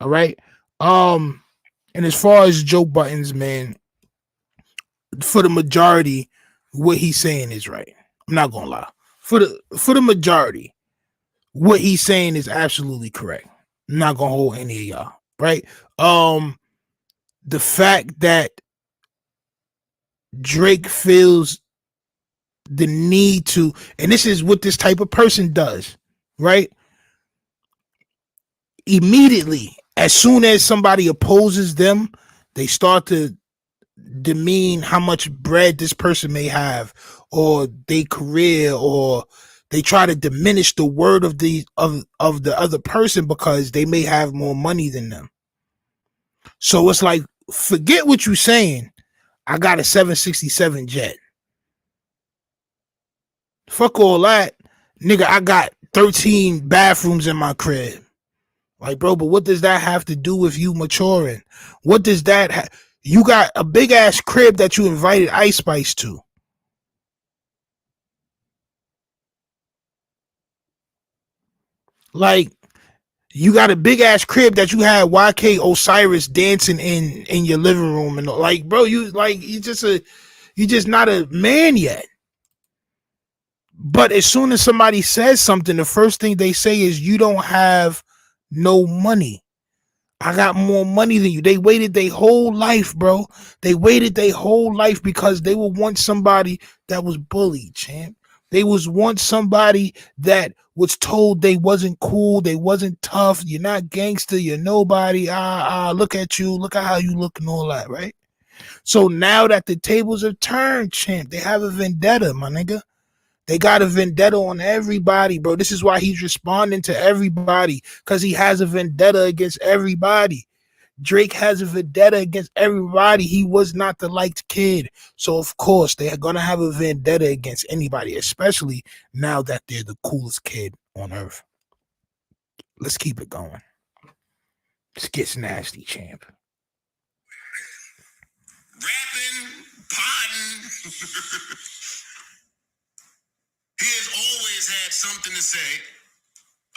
All right. And as far as Joe Budden's, man, for the majority, what he's saying is right. I'm not gonna lie. For the majority, what he's saying is absolutely correct. I'm not gonna hold any of y'all, right? The fact that Drake feels the need to, and this is what this type of person does, right? Immediately, as soon as somebody opposes them, they start to demean how much bread this person may have, or their career, or they try to diminish the word of the other person because they may have more money than them. So it's like, forget what you're saying. I got a 767 jet. Fuck all that, nigga. I got 13 bathrooms in my crib. Like, bro, but what does that have to do with you maturing? What does that you got a big ass crib that you invited Ice Spice to. Like, you got a big ass crib that you had YK Osiris dancing in your living room, and like, bro, you just not a man yet. But as soon as somebody says something, the first thing they say is, you don't have no money. I got more money than you. They waited their whole life, bro. They waited their whole life because they would want somebody that was bullied, champ. They was want somebody that was told they wasn't cool, they wasn't tough, you're not gangster, you're nobody. Look at you, look at how you look and all that, right? So now that the tables have turned, champ, they have a vendetta, my nigga. They got a vendetta on everybody, bro. This is why he's responding to everybody, because he has a vendetta against everybody. Drake has a vendetta against everybody. He was not the liked kid. So, of course, they are going to have a vendetta against anybody, especially now that they're the coolest kid on earth. Let's keep it going. This gets nasty, champ. Rapping, potting. He has always had something to say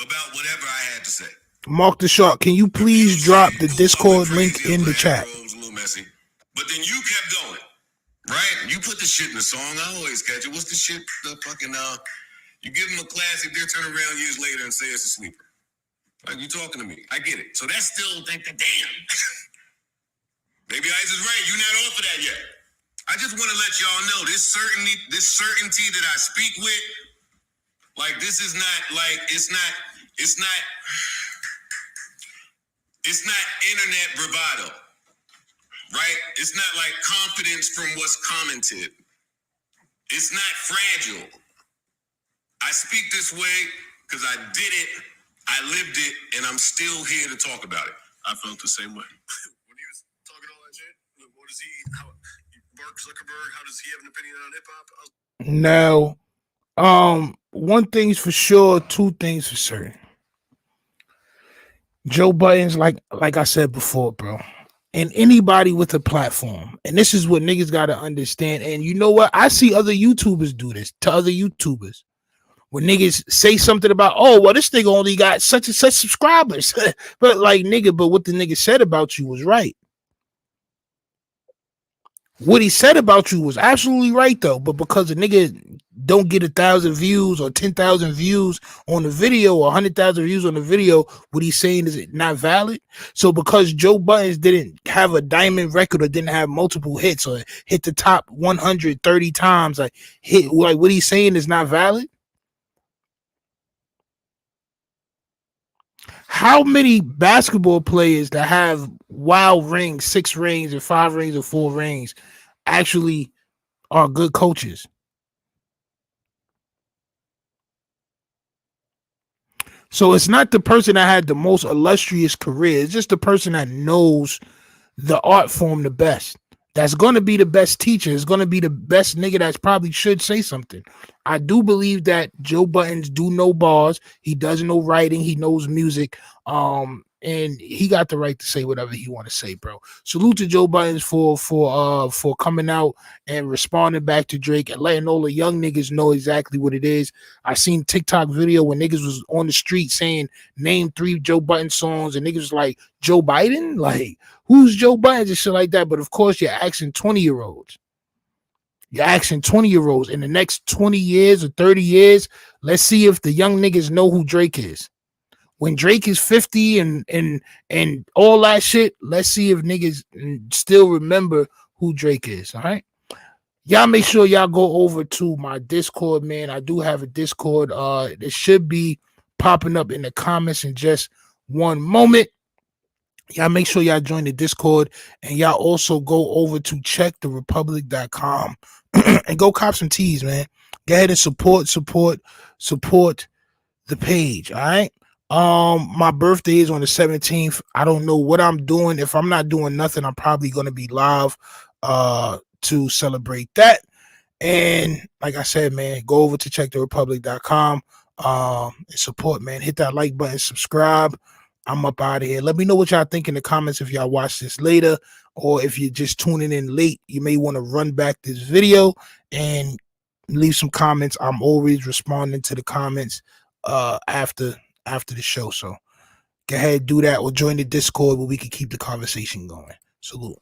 about whatever I had to say. Mark the Shark, can you please drop the Discord link in the chat? It was a little messy. But then you kept going, right? You put the shit in the song. I always catch it. What's the shit? The fucking, you give them a classic, they'll turn around years later and say it's a sleeper. Like, you talking to me. I get it. So that's still, damn. Maybe Ice is right. You're not off of that yet. I just want to let y'all know this certainty that I speak with, like, this is not, like, it's not internet bravado, right? It's not like confidence from what's commented. It's not fragile. I speak this way because I did it, I lived it, and I'm still here to talk about it. I felt the same way. When he was talking all that shit, what is he, Mark Zuckerberg, how does he have an opinion on hip-hop? No. One thing's for sure, two things for certain. Joe Budden's like I said before, bro, and anybody with a platform, and this is what niggas got to understand. And you know what? I see other YouTubers do this to other YouTubers. When niggas say something about, oh, well, this nigga only got such and such subscribers. But like, nigga, but what the nigga said about you was right. What he said about you was absolutely right, though. But because a nigga don't get 1,000 views or 10,000 views on the video or 100,000 views on the video, what he's saying is it not valid? So because Joe Budden didn't have a diamond record or didn't have multiple hits or hit the top 130 times, like what he's saying is not valid? How many basketball players that have wild rings, 6 rings or 5 rings or 4 rings actually are good coaches? So it's not the person that had the most illustrious career. It's just the person that knows the art form the best. That's going to be the best teacher. It's going to be the best nigga that probably should say something. I do believe that Joe Budden do know bars. He does know writing. He knows music. And he got the right to say whatever he want to say, bro. Salute to Joe Budden for coming out and responding back to Drake and letting all the young niggas know exactly what it is. I seen TikTok video when niggas was on the street saying, name 3 Joe Budden songs, and niggas was like, Joe Biden? Like, who's Joe Budden and shit like that? But of course, you're asking 20-year-olds. You're asking 20-year-olds. In the next 20 years or 30 years, let's see if the young niggas know who Drake is. When Drake is 50 and all that shit, let's see if niggas still remember who Drake is, all right? Y'all make sure y'all go over to my Discord, man. I do have a Discord. It should be popping up in the comments in just one moment. Y'all make sure y'all join the Discord, and y'all also go over to checktherepublic.com and go cop some teas, man. Go ahead and support the page, all right? My birthday is on the 17th. I don't know what I'm doing. If I'm not doing nothing, I'm probably going to be live to celebrate that. And like I said, man, go over to checktherepublic.com. and support, man. Hit that like button, subscribe. I'm up out of here. Let me know what y'all think in the comments if y'all watch this later, or if you're just tuning in late, you may want to run back this video and leave some comments. I'm always responding to the comments after the show. So go ahead, do that, or join the Discord where we can keep the conversation going. Salute.